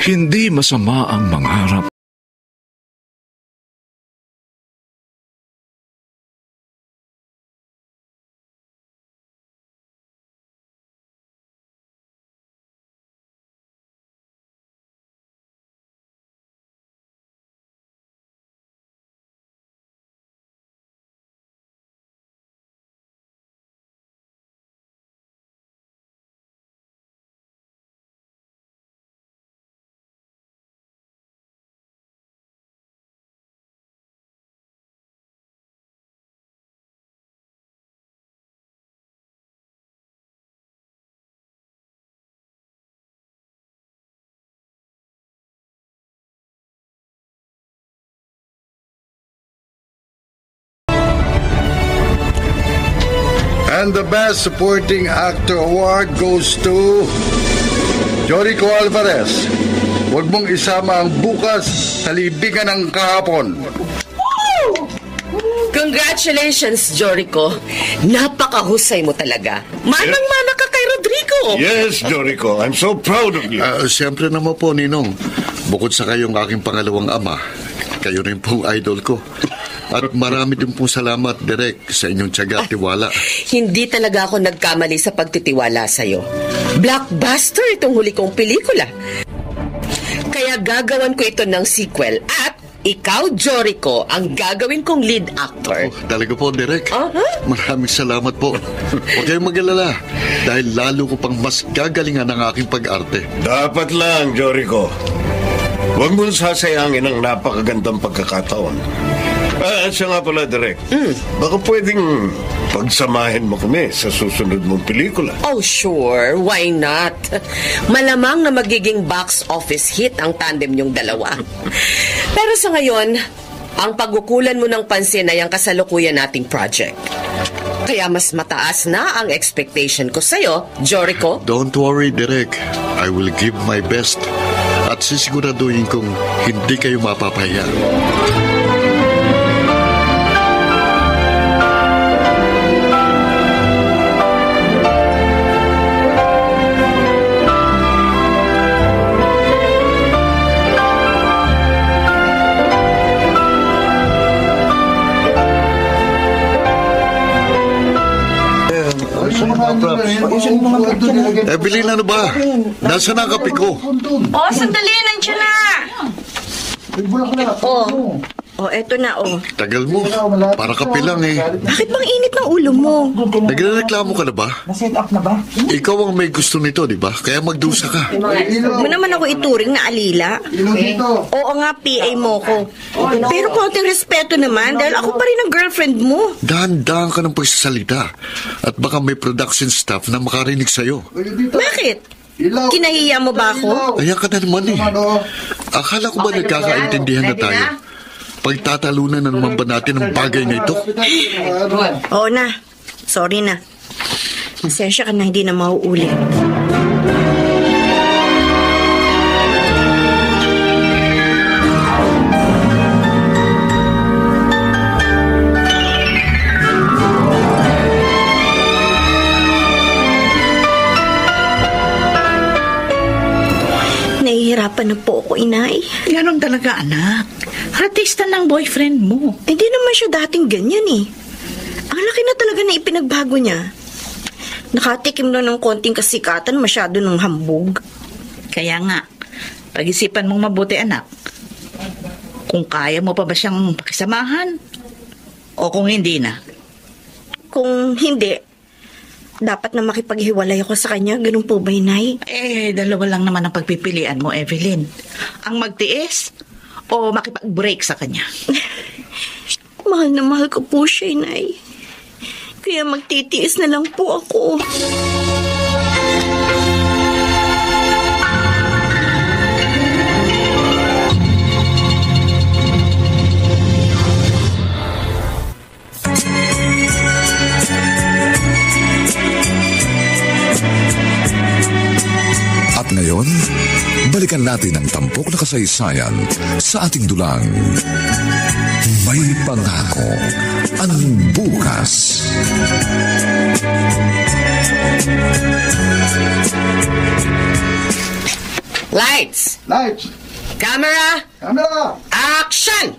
Hindi masama ang mangarap. And the Best Supporting Actor Award goes to Jorico Alvarez. Huwag mong isama ang bukas sa libigan ng kahapon. Congratulations, Jorico. Napakahusay mo talaga. Manang-mana ka kay Rodrigo. Yes, Jorico. I'm so proud of you. Siyempre naman po, Ninong. Bukod sa kayong aking pangalawang ama, kayo rin pong idol ko. At marami din pong salamat, Direk, sa inyong tiyaga at tiwala. Hindi talaga ako nagkamali sa pagtitiwala sa'yo. Blockbuster itong huli kong pelikula. Kaya gagawan ko ito ng sequel at ikaw, Jorico, ang gagawin kong lead actor. Talaga po, Direk. Maraming salamat po. Huwag kayong mag-alala dahil lalo ko pang mas gagalingan ang aking pag-arte. Dapat lang, Jorico. Huwag mong sasayangin ang napakagandang pagkakataon. Siya nga pala, Direk. Baka pwedeng pagsamahin mo kami sa susunod mong pelikula. Oh, sure. Why not? Malamang na magiging box office hit ang tandem niyong dalawa. Pero sa ngayon, ang pagkukulan mo ng pansin ay ang kasalukuyan nating project. Kaya mas mataas na ang expectation ko sa'yo, Jorico. Don't worry, Direk. I will give my best. At sisiguraduhin kong hindi kayo mapapahiya. Evelyn, ano ba? Nasaan ang kape ko? Sandali, nandiyan na. Eto na, Tagal mo. Para kape lang eh. Bakit bang init ng ulo mo? Nagrereklamo ka na ba? Na-set up na ba? Ikaw ang may gusto nito, di ba? Kaya magdusa ka. Huwag mo naman ako ituring na alila. Oo nga, PA mo ko. Pero konting respeto naman dahil ako pa rin ang girlfriend mo. Dahan-dahan ka ng pagsasalita. At baka may production staff na makarinig sa'yo. Bakit? Kinahiya mo ba ako? Ayan ka na naman eh. Akala ko ba nagkakaintindihan na tayo? Pagtatalunan na naman ba natin ang bagay na ito? Oo na. Sorry na. Pasensya ka na, hindi na mauulit. Nahihirapan na po ako, inay. Ganon talaga, anak. Artista ng boyfriend mo. Hindi naman siya dating ganyan eh. Ang laki na talaga na ipinagbago niya. Nakatikim na ng konting kasikatan, masyado ng hambog. Kaya nga, pag-isipan mong mabuti, anak. Kung kaya mo pa ba siyang pakisamahan? O kung hindi na? Kung hindi, dapat na makipaghiwalay ako sa kanya. Ganun po ba, inay? Dalawa lang naman ang pagpipilian mo, Evelyn. Ang magtiis o makipag-break sa kanya? Mahal na mahal ko po siya, inay. Kaya magtitiis na lang po ako. At ngayon, balikan natin ang tampok na kasaysayan sa ating dulang. May pangako ang bukas. Lights! Lights! Camera! Camera! Action!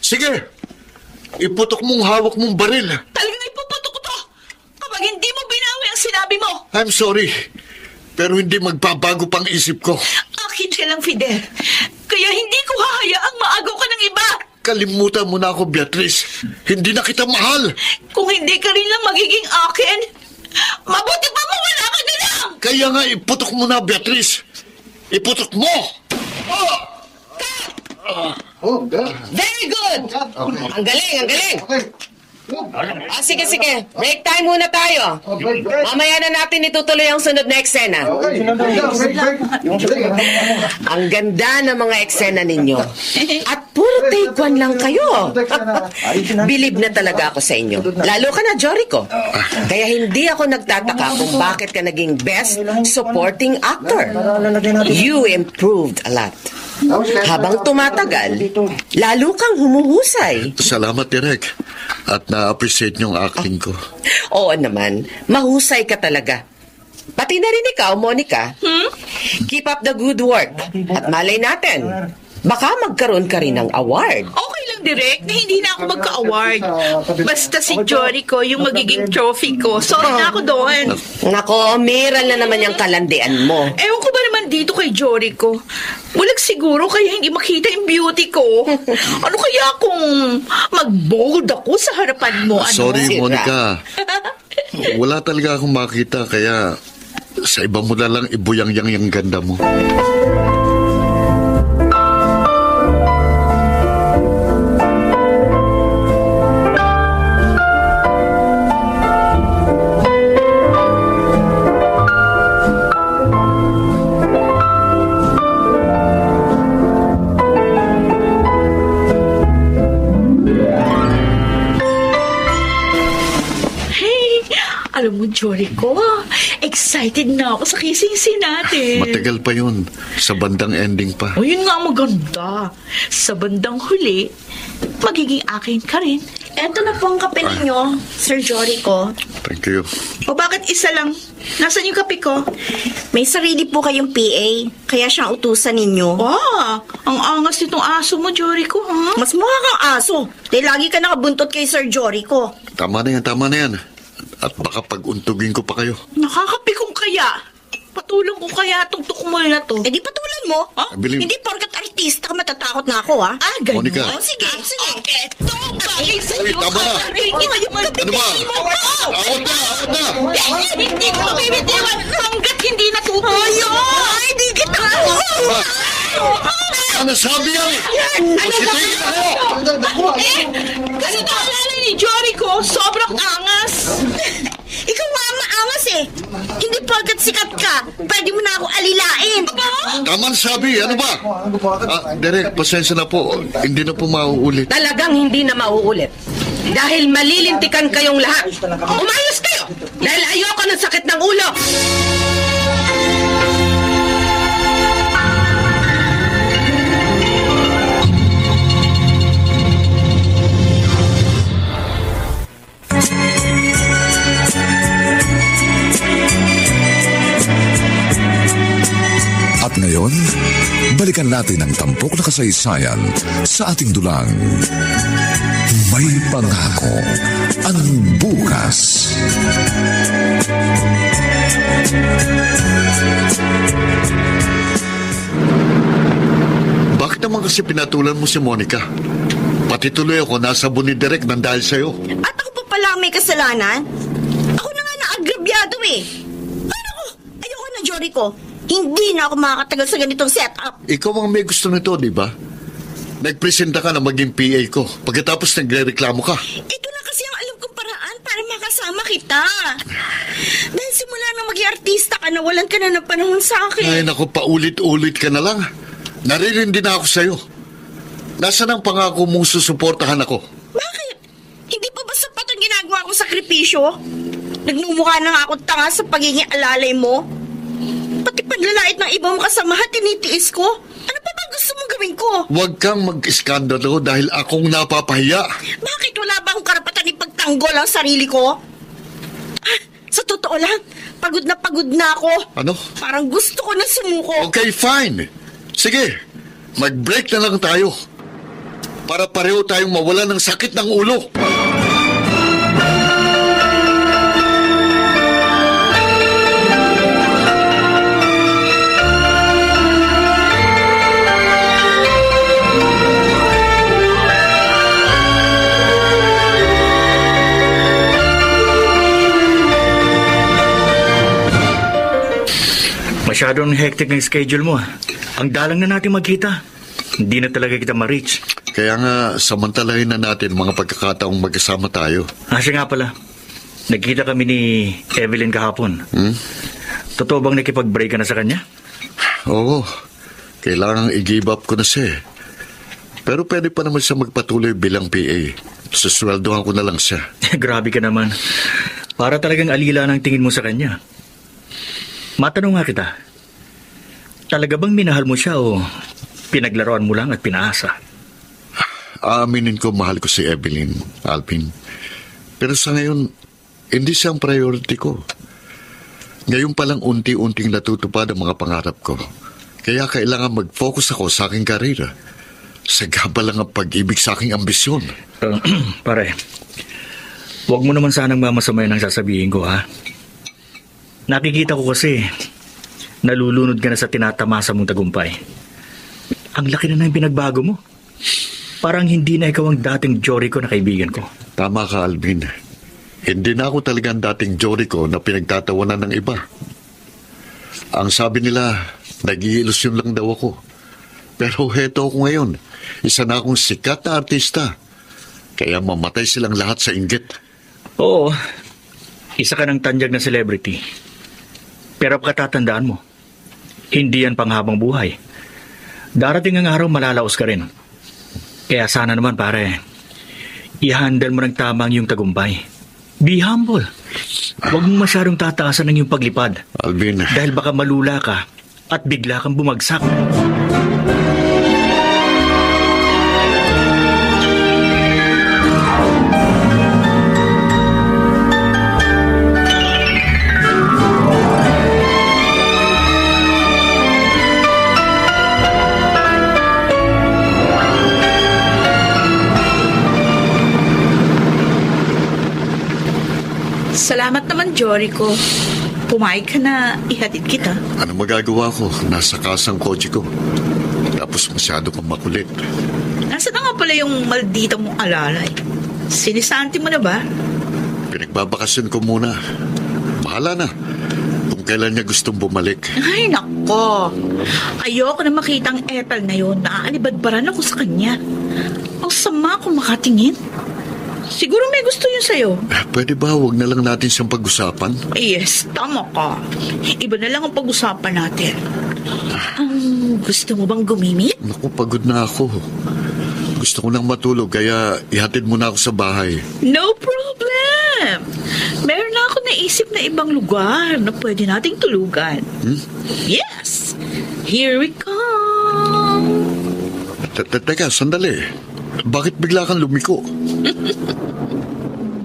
Sige! Iputok mong hawak mong baril. Talagang ipuputok ko to! Kapag hindi mo binawi ang sinabi mo! I'm sorry, pero hindi magbabago pang isip ko. Akin ka lang, Fidel. Kaya hindi ko hahayaang maagaw ka ng iba. Kalimutan mo na ako, Beatrice. Hindi na kita mahal. Kung hindi ka rin lang magiging akin, mabuti pa mawala ka na lang! Kaya nga iputok mo na, Beatrice. Iputok mo! Very good! Ang galing, ang galing! Sige. Break time muna tayo. Mamaya na natin itutuloy ang sunod na eksena. Ang ganda ng mga eksena ninyo. At puro take one lang kayo. Bilib na talaga ako sa inyo. Lalo ka na, Jorico. Kaya hindi ako nagtataka kung bakit ka naging best supporting actor. You improved a lot. Habang tumatagal, lalo kang humuhusay. Salamat, Direk. At na-appreciate niyong acting ko. Oo naman, mahusay ka talaga. Pati na rin ikaw, Monica. Keep up the good work. At malay natin, baka magkaroon ka rin ng award. Okay lang, Direk, na hindi na ako magka-award. Basta si Jorico yung magiging trophy ko. Sorry na ako doon. Nako, miral na naman yung kalandian mo. Ewan ko ba naman dito kay Jorico? Walang siguro kaya hindi makita yung beauty ko. Ano kaya kung mag-bold ako sa harapan mo? Ano? Sorry, Sira. Monica. Wala talaga akong makita, kaya sa iba mo na lang ibuyang-yang yung ganda mo. Alam mo, Jorico, excited na ako sa kissing scene natin. Matagal pa yun. Sa bandang ending pa. O, yun nga maganda. Sa bandang huli, magiging akin ka rin. Eto na po ang kape ninyo, Sir Jorico. Thank you. O bakit isa lang? Nasaan yung kape ko? May sarili po kayong PA, kaya siyang utusan ninyo. Ang angas nitong aso mo, Jorico, ha? Mas mukha kang aso. Dahil lagi ka nakabuntot kay Sir Jorico. Tama na yan. At baka pag-untugin ko pa kayo. Nakakapikong kaya. Patulong ko kaya itong tukmol na to. Eh di patulan mo. Ha? Bilin. Hindi porkat artista ka matatakot na ako, ha? Ganun. Monica. Oh, sige. Okay, bagay sa'yo. tama na. Ano ba? Awat na! Hindi ko mabibitiwan hanggat hindi natutuyo. Ay, di kita. Ano sabi yan? Pasitigil ako! Kasi naalala ni Jorico, sobrang angas. Ikaw nga maangas eh. Hindi porkat sikat ka, pwede mo na ako alilain. Taman sabi, ano ba? Derek, pasensya na po. Hindi na po mauulit. Talagang hindi na mauulit. Dahil malilintikan kayong lahat. Umayos kayo! Dahil ayoko ng sakit ng ulo! At ngayon, balikan natin ang tampok na kasaysayan sa ating dulang. May pangako ang bukas. Bakit naman kasi pinatulan mo si Monica? Pati tuloy ako nasa ni Derek nang dahil sa'yo. At ako pa pala may kasalanan? Ako na nga naagrabyado eh. Ano ko? Ayoko na, Jorico. Hindi na ako makakatagal sa ganitong setup. Ikaw ang may gusto nito, di ba? Nagpresenta ka na maging PA ko. Pagkatapos nagre-reklamo ka. Ito na kasi ang alam kong paraan para makasama kita. Dahil simula nang maging artista ka, nawalan ka na ng panahon sa akin. Ay, naku, paulit-ulit ka na lang. Naririndi na ako sa'yo. Nasaan ang pangako mong susuportahan ako? Bakit? Hindi pa ba sapat ang ginagawa kong sakripisyo? Nagmumukha na nga akong tanga sa pagiging alalay mo. Pati panlalait ng ibang kasamahan, tinitiis ko. Ano pa ba gusto mong gawin ko? Huwag kang mag-iskandalo dahil akong napapahiya. Bakit wala ba akong karapatan ipagtanggol ang sarili ko? Ah, sa totoo lang, Pagod na ako. Ano? Parang gusto ko na sumuko. Okay, fine. Sige, mag-break na lang tayo. Para pareho tayong mawala ng sakit ng ulo. Masyadong hectic ng schedule mo. Ang dalang na natin magkita. Hindi na talaga kita ma-reach. Kaya nga, samantalahin na natin mga pagkakataong magkasama tayo. Siya nga pala. Nagkita kami ni Evelyn kahapon. Totoo bang nakipag-break ka na sa kanya? Oo. Kailangang i-give up ko na siya. Pero pwede pa naman siya magpatuloy bilang PA. Susweldohan ko na lang siya. Grabe ka naman. Para talagang alila ng tingin mo sa kanya. Matanong nga kita, talaga bang minahal mo siya o pinaglaruan mo lang at pinaasa? Aaminin ko, mahal ko si Evelyn, Alvin. Pero sa ngayon, hindi siya ang priority ko. Ngayon palang unti-unting natutupad ang mga pangarap ko. Kaya kailangan mag-focus ako sa aking karera. Sagaba lang ang pag-ibig sa aking ambisyon. Pare, huwag mo naman sanang mamasamayan ang sasabihin ko, ha? Nakikita ko kasi, nalulunod ka na sa tinatamasa mong tagumpay. Ang laki na ng pinagbago mo. Parang hindi na ikaw ang dating Jorico na kaibigan ko. Tama ka, Alvin. Hindi na ako talagang dating Jorico na pinagtatawanan ng iba. Ang sabi nila, nag-iilusyon lang daw ako. Pero heto ako ngayon. Isa na akong sikat na artista. Kaya mamatay silang lahat sa inggit. Oo, isa ka ng tanjag na celebrity. Pero pagkatatandaan mo, hindi yan panghabang buhay. Darating ang araw, malalaos ka rin. Kaya sana naman, pare, i-handle mo ng tamang yung tagumpay. Be humble. Huwag mong masyadong tataasan ng yung paglipad. Alvin. Dahil baka malula ka at bigla kang bumagsak. Salamat naman, Jorico. Pumayag ka na ihatid kita. Ano magagawa ko? Nasa kasang kotse ko. Tapos masyado kang makulit. Nasaan na nga pala yung maldita mong alalay? Sinisanti mo na ba? Pinagbabakasyon ko muna. Bahala na kung kailan niya gustong bumalik. Ay, nako. Ayoko na makita ang Ethel na yun. Naaalibadbaran ako sa kanya. Ang sama kung makatingin. Siguro may gusto yun sa'yo. Pwede ba huwag na lang natin siyang pag-usapan? Yes, tama ka. Iba na lang ang pag-usapan natin. Gusto mo bang gumimik? Naku, pagod na ako. Gusto ko nang matulog, kaya ihatid mo na ako sa bahay. No problem. Meron na ako naisip na ibang lugar na pwede nating tulugan. Yes. Here we come. Teka, sandali. Bakit bigla kang lumiko?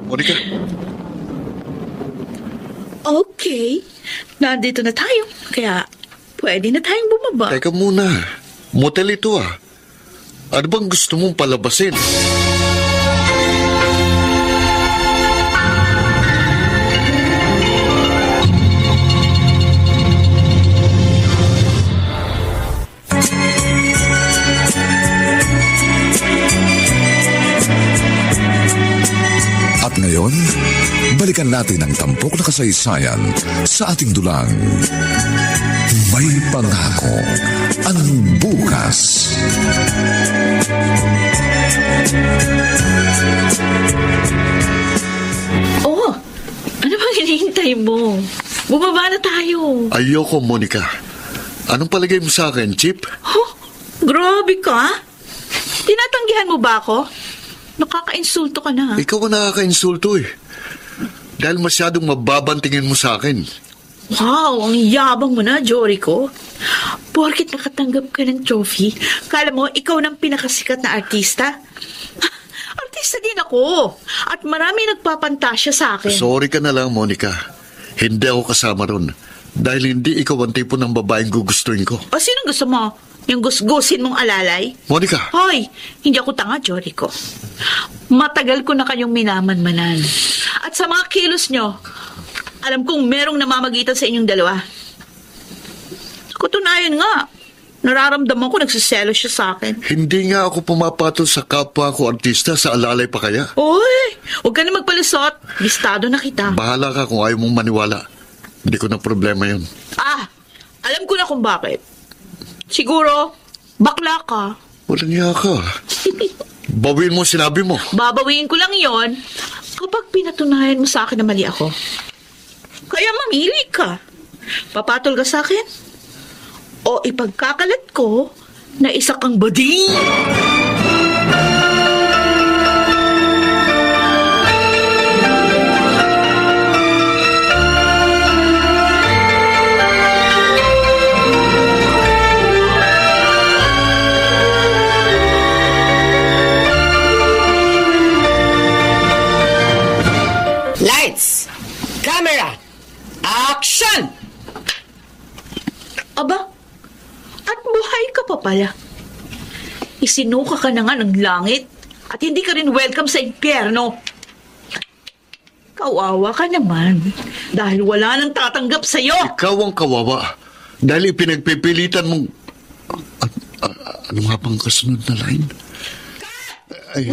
Monica? Okay. Nandito na tayo. Kaya pwede na tayong bumaba. Teka muna. Motel ito ah. Ano bang gusto mong palabasin? At ngayon, balikan natin ang tampok na kasaysayan sa ating dulang. May pangako ang bukas. Oh, ano bang hinihintay mo? Bumaba na tayo. Ayoko, Monica. Anong palagay mo sa akin, Chip? Huh? Grabe ka? Tinatanggihan mo ba ako? Nakaka-insulto ka na. Ikaw ang nakaka-insulto eh. Dahil masyadong mababantingin mo sa akin. Wow, ang yabang mo na, Jorico. Porkit nakatanggap ka ng trophy, kala mo ikaw ng pinakasikat na artista? Artista din ako. At marami nagpapantasya sa akin. Sorry ka na lang, Monica. Hindi ako kasama ron. Dahil hindi ikaw ang tipo ng babaeng gugustuhin ko. O sinong gusto mo? Yung gusgusin mong alalay? Monica! Hoy, hindi ako tanga, Jorico. Matagal ko na kayong minamanmanan. At sa mga kilos nyo, alam kong merong namamagitan sa inyong dalawa. Katunayan nga, nararamdaman ko nagsiselo siya sa akin. Hindi nga ako pumapatol sa kapwa ko artista, sa alalay pa kaya. Uy, huwag ka na magpalusot. Listado na kita. Bahala ka kung ayaw mong maniwala. Hindi ko na problema yun. Alam ko na kung bakit. Siguro, bakla ka. Walang iya ka. Bawiin mo sinabi mo. Babawiin ko lang yon kapag pinatunayan mo sa akin na mali ako. Kaya mamili ka. Papatol ka sa akin? O ipagkakalat ko na isa kang bading? Lights! Camera! Action! Aba, at buhay ka pa pala. Isinuka ka na nga ng langit at hindi ka rin welcome sa impyerno. Kawawa ka naman dahil wala nang tatanggap sa'yo. Ikaw ang kawawa. Dahil ipinagpipilitan mong... Ano nga bang kasunod na line? Ay,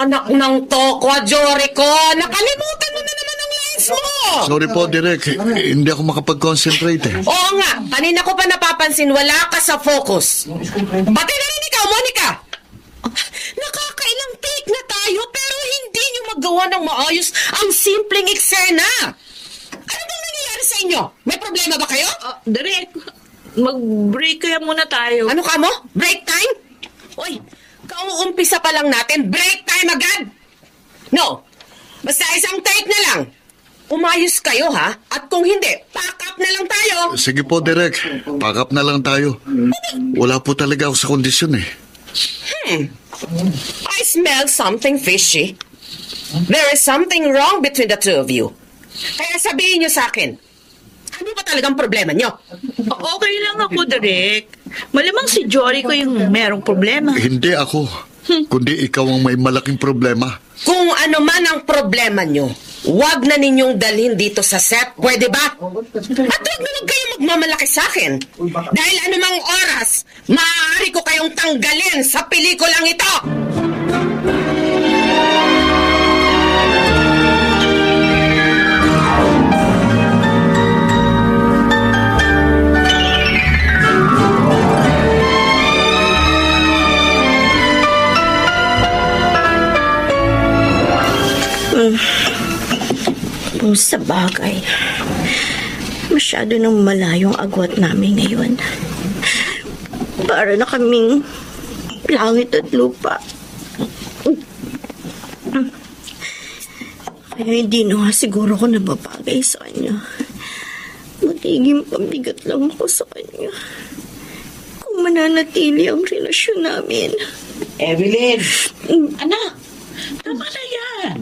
Anak ng tokwa, Jorico! Nakalimutan mo na naman ang lines mo! sorry po, Direk. Hindi ako makapag-concentrate eh. Oo nga, kanina ko pa napapansin, wala ka sa focus. Pati na rin ikaw, Monica! Nakakailang take na tayo pero hindi niyo magawa ng maayos ang simpleng eksena. Ano bang nangyayari sa inyo? May problema ba kayo? Direk, mag-break kaya muna tayo. Ano ka mo? Break time? Uy, kauumpisa pa lang natin, break time agad! No, basta isang take na lang. Umayos kayo, ha? At kung hindi, pack up na lang tayo. Sige po, Direk. Pack up na lang tayo. Wala po talaga ako sa kondisyon eh. I smell something fishy. There is something wrong between the two of you. Kaya sabihin niyo sa akin, ano ba talagang problema niyo? Okay lang ako, Direk. Malamang si Jory ko yung merong problema. Hindi ako. Kundi ikaw ang may malaking problema. Kung ano man ang problema niyo, huwag na ninyong dalhin dito sa set, pwede ba? At huwag na kayo magmamalaki sa akin. Dahil anumang oras, maaari ko kayong tanggalin sa pelikulang ito. Sa bagay, masyado nang malayo ang agwat namin ngayon. Para na kaming langit at lupa. Kaya hindi na nga siguro ko nababagay sa kanya. Magiging pambigat lang ako sa kanya. Kung mananatili ang relasyon namin. Evelyn! Anak! Tama na yan!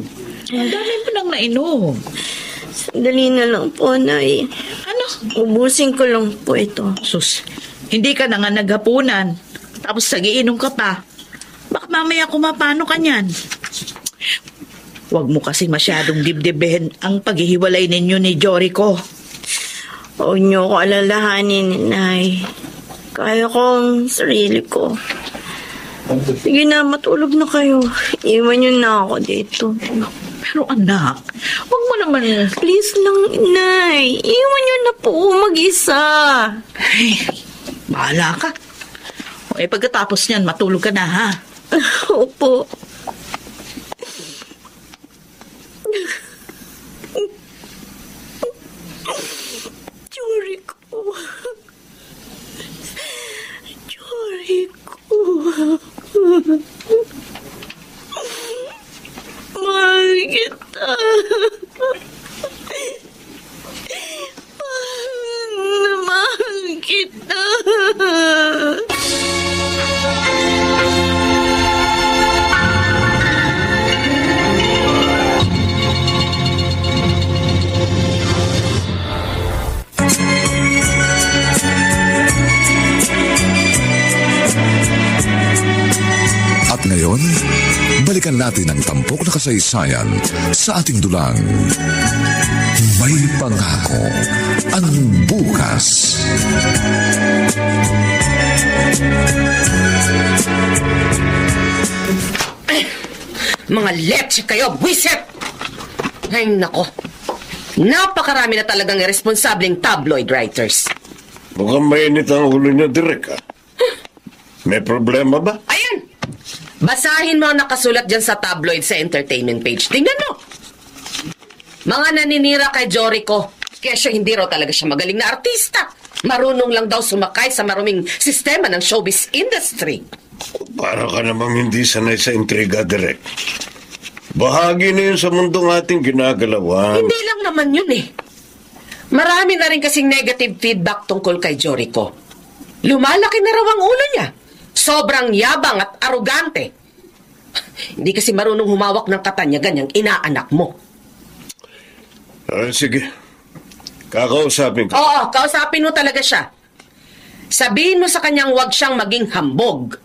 Ang dami mo nang nainom. Sandali na lang po, Nay. Ano? Ubusin ko lang po ito. Sus, hindi ka na nga naghapunan. Tapos nagiinom ka pa. Baka mamaya kumapano ka niyan. Huwag mo kasi masyadong dibdibin ang paghihiwalay ninyo ni Jory ko. Huwag niyo ko alalahanin, Nay. Kaya ko ang sarili ko. Sige na, matulog na kayo. Iwan niyo na ako dito. Pero anak, huwag mo naman... Please lang, Nay. Iwan niyo na po mag-isa. Ay, bahala ka. O pagkatapos niyan, matulog ka na, ha? Opo. Jory ko. Jory ko. Mahal kita. Mahal kita. ngayon, balikan natin ang tampok na kasaysayan sa ating dulang. May pangako ang bukas. Mga leche kayo, buwisit! Ay, nako. Napakarami na talagang irresponsableng tabloid writers. Mukhang mainit ang ulo niyo, Direk. May problema ba? Ayan! Basahin mo ang nakasulat dyan sa tabloid sa entertainment page. Tingnan mo! Mga naninira kay Joricho. Kesyo hindi raw talaga siya magaling na artista. Marunong lang daw sumakay sa maruming sistema ng showbiz industry. Para ka namang hindi sanay sa intriga, Direk. Bahagi na yun sa mundong ating ginagalawan. Hindi lang naman yun eh. Marami na rin kasing negative feedback tungkol kay Joricho. Lumalaki na raw ang ulo niya. Sobrang yabang at arugante. Hindi kasi marunong humawak ng katanyagan yung inaanak mo. Sige. Kakausapin ka. Oo, kausapin mo talaga siya. Sabihin mo sa kanyang huwag siyang maging hambog.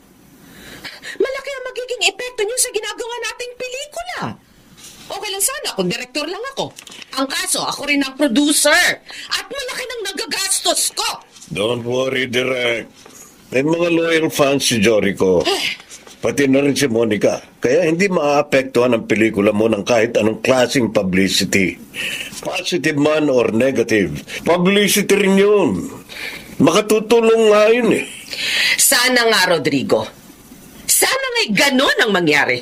Malaki ang magiging epekto niyo sa ginagawa nating pelikula. Okay lang sana kung direktor lang ako. Ang kaso, ako rin ang producer. At malaki nang nagagastos ko. Don't worry, Direk. May mga loyal fans si Joricho. Pati na rin si Monica. Kaya hindi maaapektuhan ang pelikula mo ng kahit anong klaseng publicity. Positive man or negative. Publicity rin yun. Makatutulong nga yun eh. Sana nga, Rodrigo. Sana nga'y ganon ang mangyari.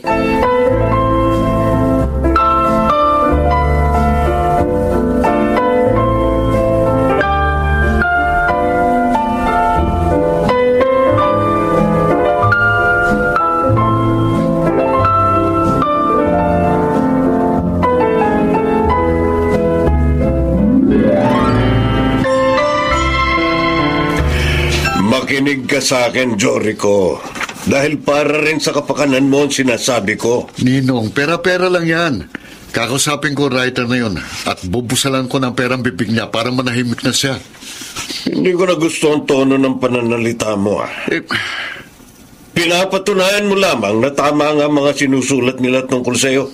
Makinig ka sa akin, Joricho. Dahil para rin sa kapakanan mo ang sinasabi ko. Ninong, pera-pera lang yan. Kakausapin ko ang writer na yun at bubusalan ko ng perang bibig niya para manahimik na siya. Hindi ko na gusto ang tono ng pananalita mo. Pinapatunayan mo lamang na tama nga mga sinusulat nila tungkol sa'yo.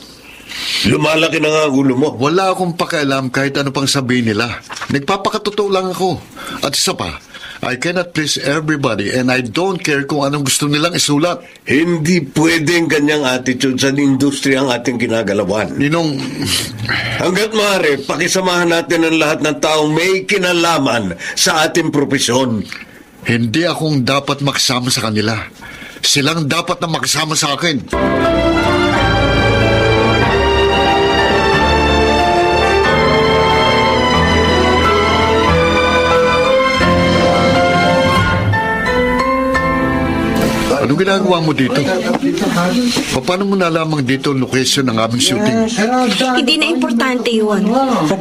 Lumalaki na nga ang ulo mo. Wala akong pakialam kahit ano pang sabihin nila. Nagpapakatotoo lang ako. At isa pa, I cannot please everybody and I don't care kung anong gusto nilang isulat. Hindi pwedeng ganyang attitude sa industriya ang ating ginagalawan. Ninong, hanggat maaari, pakisamahan natin ang lahat ng taong may kinalaman sa ating propesyon. hindi akong dapat makisama sa kanila. Silang dapat na makisama sa akin. Anong ginagawa mo dito? Paano mo nalamang dito ang location ng aming shooting? Hindi na importante yun.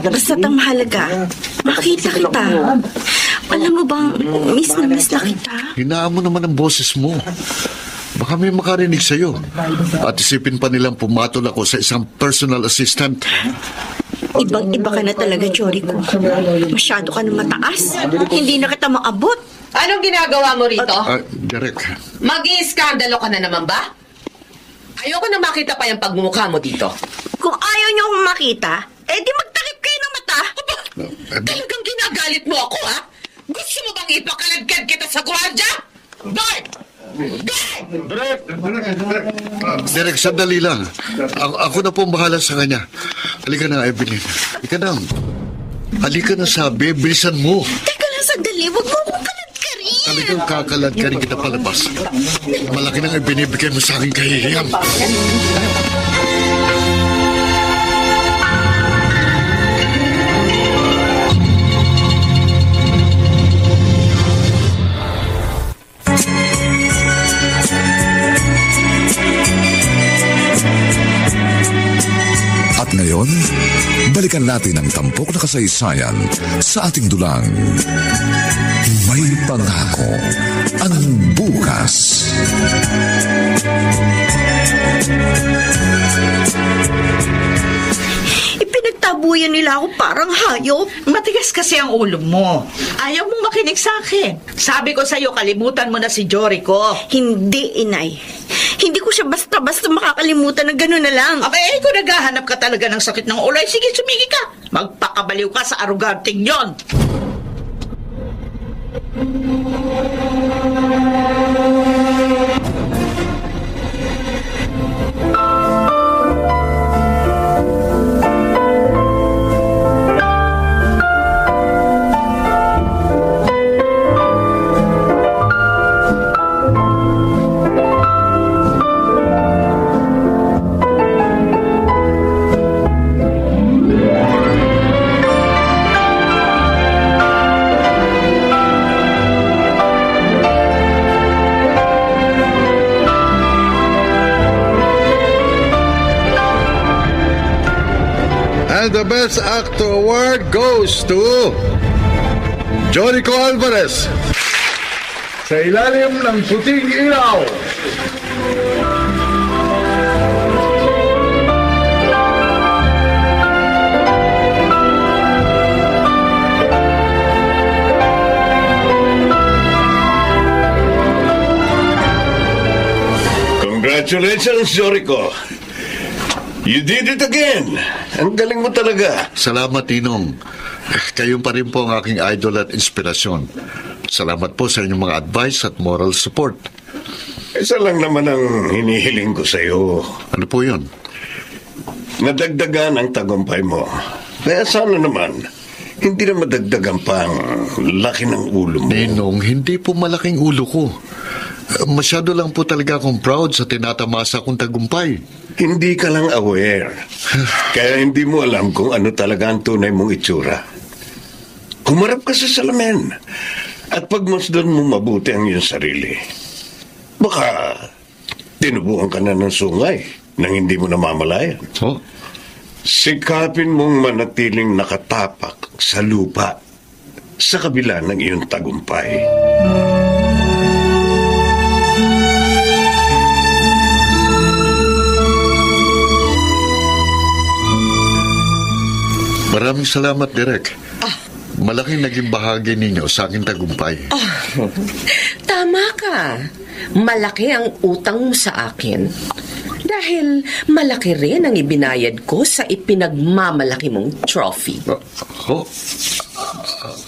Basta't ang mahalaga, makita kita. Alam mo bang, miss na kita? Hinaan mo naman ang boses mo. Baka may makarinig sa'yo. At isipin pa nilang pumatol ako sa isang personal assistant. Ibang-iba ka na talaga, Joricho. Masyado ka na mataas. Hindi na kita maabot. Anong ginagawa mo rito? Derek. Mag-iiskandalo ka na naman ba? Ayoko na makita pa yung pagmumukha mo dito. Kung ayaw niyo akong makita, di magtakip kayo ng mata. Talagang ginagalit mo ako, ha? Gusto mo bang ipakalagkad kita sa gwardiya? Guard! Derek, sandali lang. Ako na po ang bahala sa kanya. Halika na, Evelyn. Halika na. Halika na, sabi. Bilisan mo. Teka lang, sandali. Huwag mo akong kaladkarin. Talagang kakalad ka rin kita palabas. Malaki nang ibinibigay mo sa aking kahihiyan. At ngayon, balikan natin ang tampok na kasaysayan sa ating dulang. May pangako ang bukas. Ipinagtabuyan nila ako parang hayop. Matigas kasi ang ulo mo. Ayaw mong makinig sa akin. Sabi ko sa'yo, kalimutan mo na si Joricho. Hindi, inay. Hindi ko siya basta-basta makakalimutan na gano'n na lang. Okay, kung naghahanap ka talaga ng sakit ng ulo, sige, sumigi ka. Magpakabaliw ka sa aruganting yon. And the Best Actor Award goes to Jorico Alvarez sa Ilalim ng Puting Ilaw. Congratulations, Jorico. You did it again. Ang galing mo talaga. Salamat, Ninong. Kayo pa rin po ang aking idol at inspirasyon. Salamat po sa inyong mga advice at moral support. Isa lang naman ang hinihiling ko sa iyo. Ano po yun? Nadagdagan ang tagumpay mo. Kaya sana naman, hindi na madagdagan pa ang laki ng ulo mo. Ninong, hindi po malaking ulo ko. Masyado lang po talaga akong proud sa tinatamasa kong tagumpay. Hindi ka lang aware. Kaya hindi mo alam kung ano talaga ang tunay mong itsura. Kumarap ka sa salamin at pagmasdan mo mabuti ang iyong sarili. Baka tinubuan ka na ng sungay nang hindi mo namamalayan. Oh? Sikapin mong manatiling nakatapak sa lupa sa kabila ng iyong tagumpay. Maraming salamat, Direk. Malaking naging bahagi ninyo sa aking tagumpay. Tama ka. Malaki ang utang mo sa akin. Dahil malaki rin ang ibinayad ko sa ipinagmamalaki mong trophy.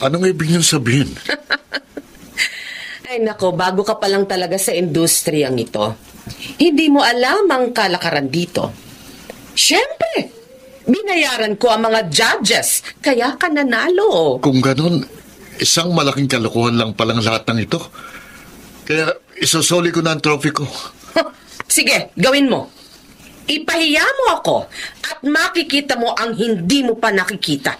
Anong ibig niyong sabihin? Ay nako, bago ka pa lang talaga sa industriyang ito. Hindi mo alam ang kalakaran dito. Siyempre, binayaran ko ang mga judges, kaya ka nanalo. Kung ganon, isang malaking kalokohan lang palang lahat ng ito. Kaya isosoli ko na ang trophy ko. Sige, gawin mo. Ipahiya mo ako at makikita mo ang hindi mo pa nakikita.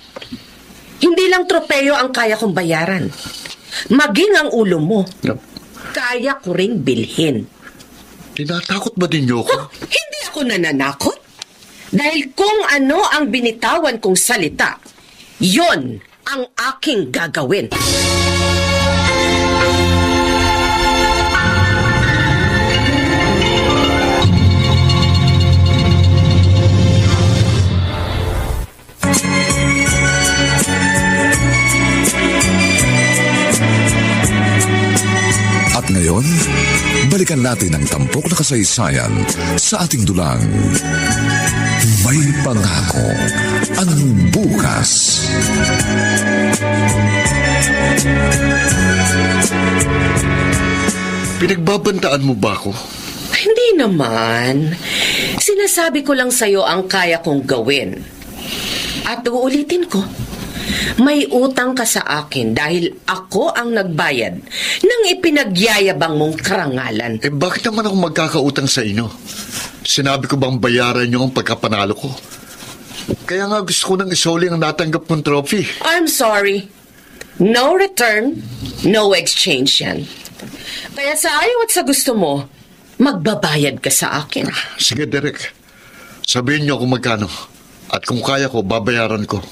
Hindi lang tropeyo ang kaya kong bayaran. Maging ang ulo mo. Kaya ko ring bilhin. Tinatakot ba din niyo ako? Hindi ako nananakot. Dahil kung ano ang binitawan kong salita, yon ang aking gagawin. At ngayon, balikan natin ang tampok na kasaysayan sa ating dulang. May pangako ang bukas. Pinagbabantaan mo ba ako? Hindi naman. Sinasabi ko lang sa'yo ang kaya kong gawin. At uulitin ko, may utang ka sa akin dahil ako ang nagbayad ng ipinagyayabang mong karangalan. Bakit naman ako magkakautang sa inyo? Sinabi ko bang bayaran niyo ang pagkapanalo ko? Kaya nga gusto ko nang isoli ang natanggap kong trophy. I'm sorry. No return, no exchange yan. Kaya sa ayaw at sa gusto mo, magbabayad ka sa akin. Sige, Derek. Sabihin niyo kung magkano. At kung kaya ko, babayaran ko.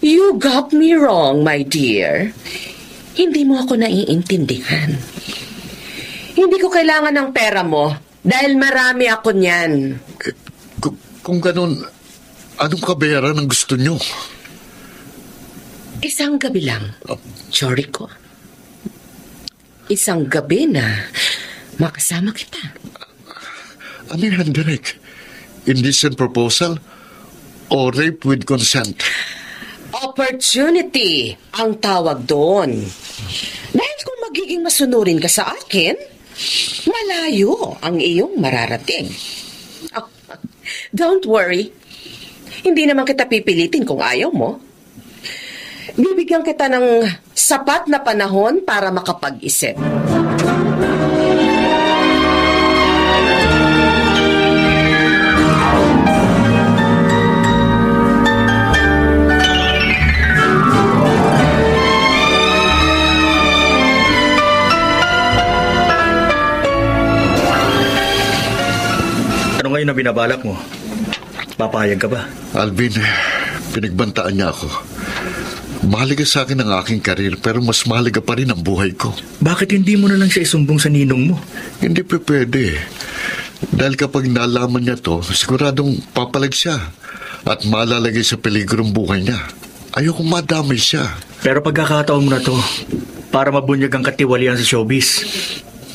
You got me wrong, my dear. Hindi mo ako naiintindihan. Hindi ko kailangan ng pera mo dahil marami ako niyan. Kung ganun, anong kabayaran ang gusto niyo? Isang gabi lang, Jorico. Isang gabi na makasama kita. Ano yan, Direk? Indecent proposal o rape with consent? Opportunity ang tawag doon. Dahil kung magiging masunurin ka sa akin, malayo ang iyong mararating. Oh, don't worry. Hindi naman kita pipilitin kung ayaw mo. Bibigyan kita ng sapat na panahon para makapag-isip. Ano ngayon na binabalak mo? Papayag ka ba? Alvin, pinagbantaan niya ako. Mahalaga sa akin ang aking karir pero mas mahalaga pa rin ang buhay ko. Bakit hindi mo na lang siya isumbong sa ninong mo? Hindi pa pwede. Dahil kapag nalaman niya to, siguradong papalag siya at malalagay sa peligro ang buhay niya. Ayokong madamay siya. Pero pagkakataon mo na to, para mabunyag ang katiwalian sa showbiz,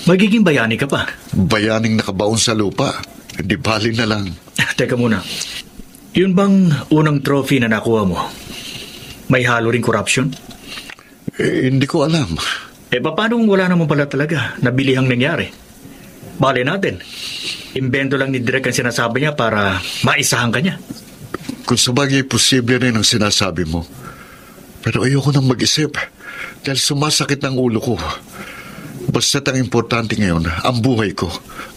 magiging bayani ka pa. Bayaning nakabaon sa lupa. Di bali na lang. Teka muna. Yun bang unang trophy na nakuha mo? May halo ring corruption? Hindi ko alam. Paano kung wala naman pala talaga? Nabilihang nangyari. Bale natin. Imbento lang ni Direk ang sinasabi niya para maisahan ka niya. Kung sabagay, posible rin ang sinasabi mo. Pero ayoko nang mag-isip. Dahil sumasakit ang ulo ko. Basta't ang importante ngayon, ang buhay ko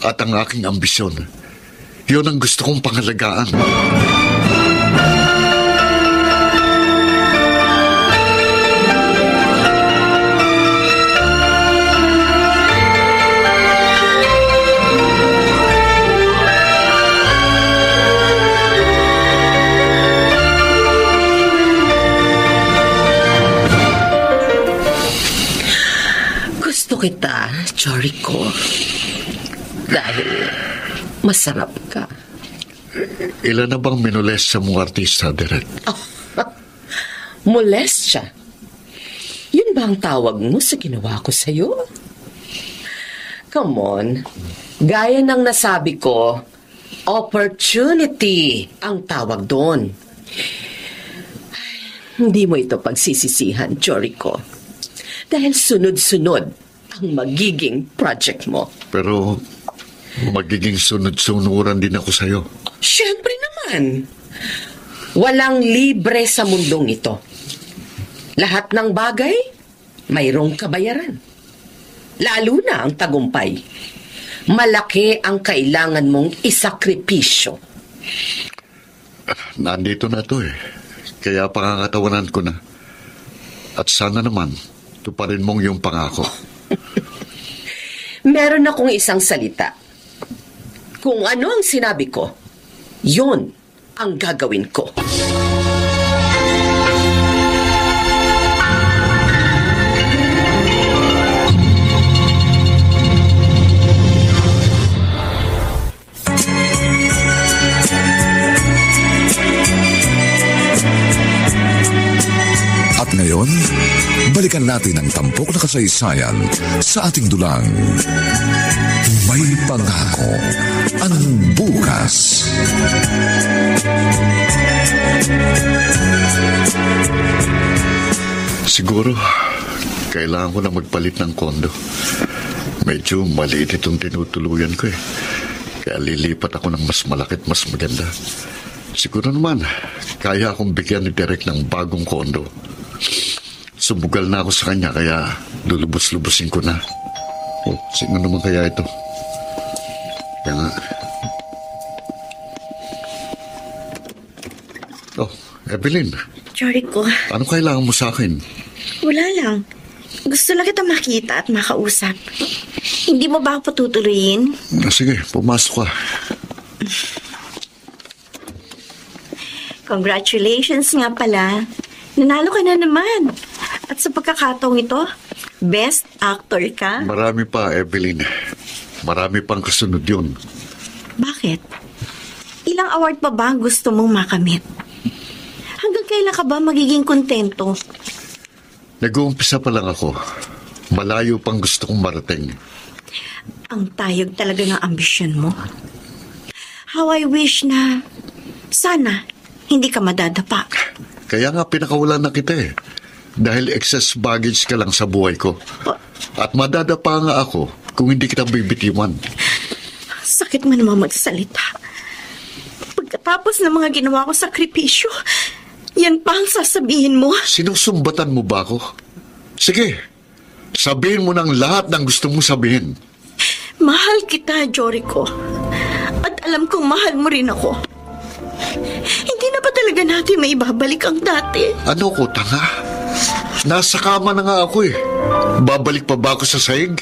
at ang aking ambisyon. Yun ang gusto kong pangalagaan. Gusto kita, Chorico. Dahil masarap ka. Ilan na bang minolest sa mga artista, Direk? Oh, molest siya. Yun ba ang tawag mo sa ginawa ko sa'yo? Come on. Gaya ng nasabi ko, opportunity ang tawag doon. Hindi mo ito pagsisisihan, Chorico. Dahil sunod-sunod ang magiging project mo. Pero magiging sunod-sunuran din ako sa'yo. Siyempre naman. Walang libre sa mundong ito. Lahat ng bagay, mayroong kabayaran. Lalo na ang tagumpay. Malaki ang kailangan mong isakripisyo. Nandito na to eh. Kaya pangangatawanan ko na. At sana naman, tuparin mong yung pangako. Meron akong isang salita. Kung ano ang sinabi ko, yun ang gagawin ko. At ngayon, balikan natin ang tampok na kasaysayan sa ating dulang. May pangako ang bukas. Siguro, kailangan ko na magpalit ng kondo. Medyo maliit itong tinutuluyan ko eh. Kaya lilipat ako ng mas malaki at mas maganda. Siguro naman, kaya akong bigyan ni Derek ng bagong kondo. Sumugal na ako sa kanya kaya lulubos-lubusin ko na. Oh, sino naman kaya ito? Kaya nga. Oh, Evelyn. Chorico, Ano kailangan mo sa akin? wala lang. Gusto lang kita makita at makausap. Hindi mo ba ako tutuloyin? Sige, pumasok ka. Congratulations nga pala. Nanalo ka na naman. At sa pagkakataong ito, best actor ka. Marami pa, Evelyn. Marami pang kasunod yun. Bakit? Ilang award pa ba ang gusto mong makamit? Hanggang kailan ka ba magiging kontento? Nag-uumpisa pa lang ako. Malayo pang gusto kong marating. Ang tayog talaga ng ambisyon mo. How I wish na sana hindi ka madadapa. Kaya nga pinakawalan na kita eh. Dahil excess baggage ka lang sa buhay ko. At madadapa nga ako kung hindi kita bibitiwan. Sakit mo naman magsalita. Pagkatapos ng mga ginawa ko sakripisyo, yan pa ang sasabihin mo. Sinusumbatan mo ba ako? Sige, sabihin mo ng lahat ng gusto mong sabihin. Mahal kita, Jorico. At alam kong mahal mo rin ako. Hindi na ba talaga natin maibabalik ang dati? Ano ko, tanga? Nasa kama na nga ako eh. Babalik pa ba ako sa sahig?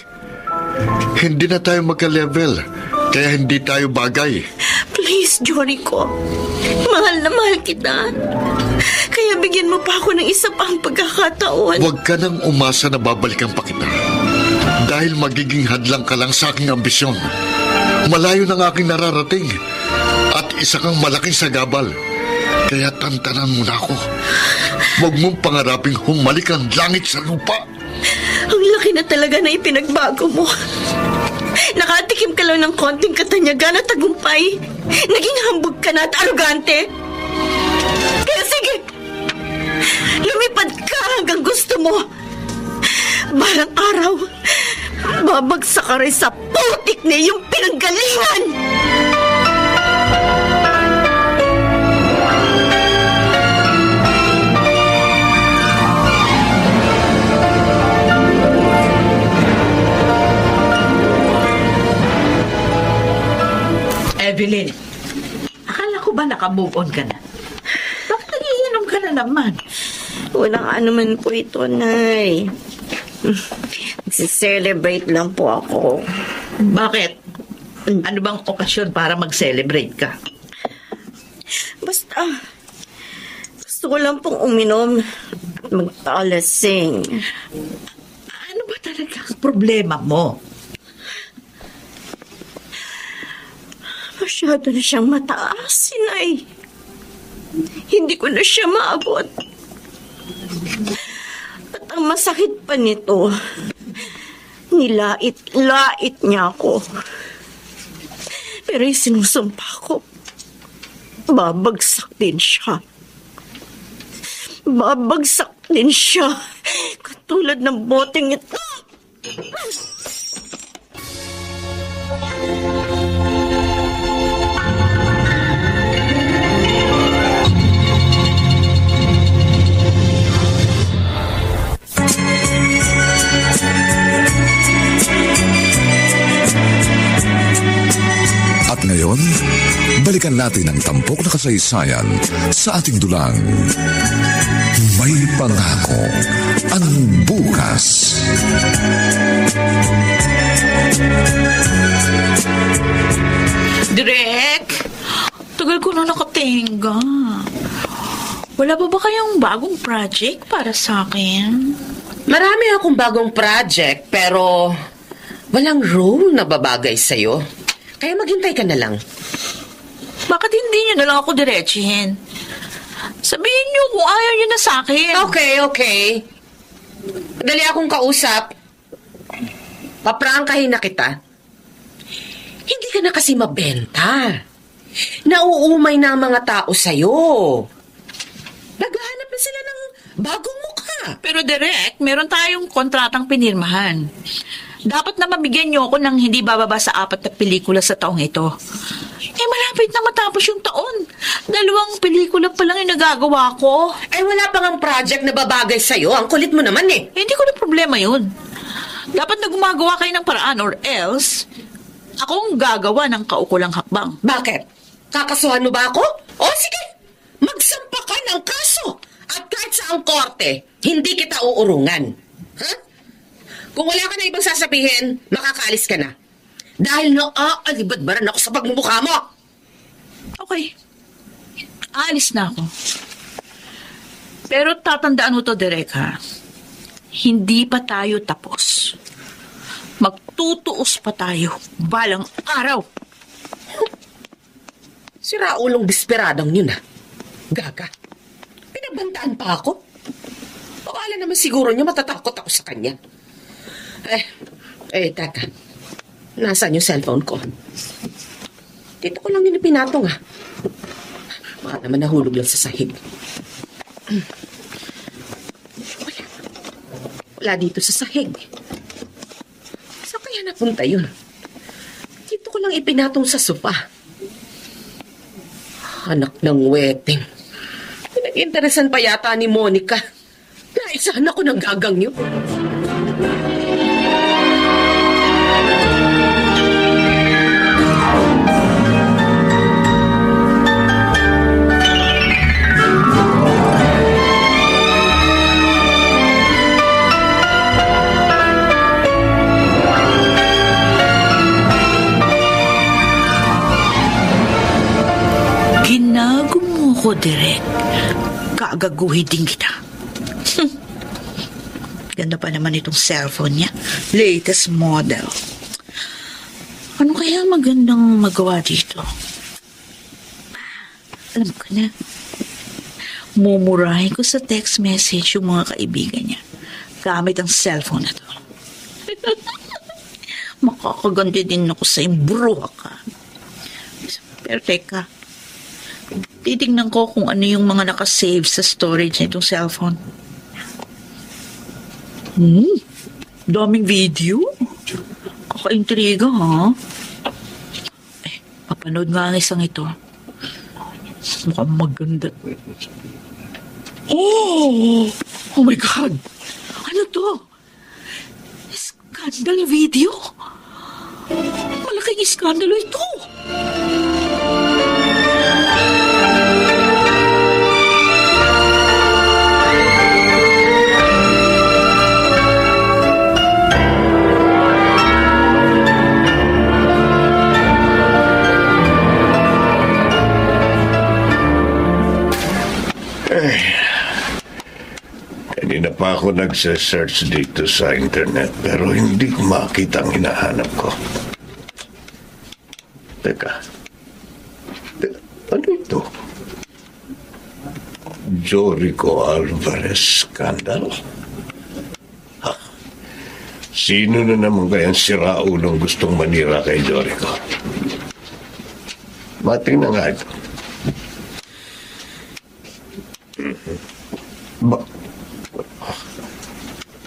Hindi na tayo magka-level, kaya hindi tayo bagay. Please, Jorico. Mahal na mahal kita. Kaya bigyan mo pa ako ng isa pang pagkakataon. Huwag ka nang umasa na babalikan pa kita. Dahil magiging hadlang ka lang sa aking ambisyon. Malayo ng aking nararating. At isa kang malaking sagabal. Kaya tantanan mo na ako. Huwag mong pangaraping humalik ang langit sa lupa. Ang laki na talaga na ipinagbago mo. Nakatikim ka lang ng konting katanyagan at tagumpay. Naging hambog ka na at arugante. Kaya sige, lumipad ka hanggang gusto mo. Balang araw, babagsak ka rin sa putik na iyong pinanggalingan. Evelyn, akala ko ba naka-move on ka na? Bakit nagiinom ka na naman? Walang ano man po ito, Nay. Celebrate lang po ako. Bakit? Ano bang okasyon para mag-celebrate ka? Basta, gusto ko lang pong uminom at magpalasing. Ano ba talaga ang problema mo? Masyado na siyang mataas, Sinay. Hindi ko na siya maabot. At ang masakit pa nito, nilait-lait niya ako. Pero sinusumpa ko, babagsak din siya. Babagsak din siya. Katulad ng boteng ito. At ngayon, balikan natin ang tampok na kasaysayan sa ating dulang. May pangako ang bukas. Direk, tagal ko na nakatingga. Wala pa ba kayong bagong project para sa akin? Marami akong bagong project, pero walang role na babagay sa'yo. Kaya maghintay ka na lang. Bakit hindi niyo na lang ako diretsuhin? Sabihin niyo kung ayaw niyo na sa akin. Okay. Dali akong kausap. Paprangkahin na kita. Hindi ka na kasi mabenta. Nauumay na ang mga tao sa'yo. Naghahanap na sila ng bagong mukha. Pero Direk, meron tayong kontratang pinirmahan. Dapat na mabigyan niyo ako ng hindi bababa sa 4 na pelikula sa taong ito. Malapit na matapos yung taon. 2 pelikula pa lang yung nagagawa ko. Wala pa ngang project na babagay sa'yo. Ang kulit mo naman eh. Hindi ko na problema yun. Dapat na gumagawa kayo ng paraan or else, akong gagawa ng kaukulang hakbang. Bakit? Kakasuhan mo ba ako? O sige, magsampa ka ng kaso. At kahit sa ang korte, hindi kita uurungan. Ha? Kung wala ka na ibang sasabihin, makakaalis ka na. Dahil naaalibadbaran ako sa pagmumukha mo. Okay. Aalis na ako. Pero tatandaan mo to, Direk, ha? Hindi pa tayo tapos. Magtutuos pa tayo balang araw. Si Raulong desperadong yun, ha? Gaga. Pinabantaan pa ako. Pakala naman siguro niya matatakot ako sa kanya. Teka. Nasaan yung cellphone ko? Dito ko lang yun pinatong Baka naman nahulog lang sa sahig. Wala dito sa sahig. Saan kaya napunta yun? Dito ko lang ipinatong sa sopa. Anak ng wedding. Pinag-interesan pa yata ni Monica. Naisahan ako ng gagang yun. Ginagumo ko, Direk. Kagaguhin din kita. Ganda pa naman itong cellphone niya. Latest model. Ano kaya magandang magawa dito? Alam ko na. Mumurahin ko sa text message yung mga kaibigan niya. Gamit ang cellphone na to. Makakaganda din ako sa bruha ka. Pero teka, titignan ko kung ano yung mga nakasave sa storage nitong cellphone. Daming video. Kaka-intriga, ha? Papanood nga ang isang ito. Mukhang maganda. Oh my God! Ano to? Scandal video? Malaking iskandalo ito. Kanina pa ako nagse-search dito sa internet pero hindi ko makita ang hinahanap ko. Teka. Ano ito? Jorico Alvarez scandal? Sino na naman kayang siraulong gustong manira kay Jorico? Matingnan nga ito.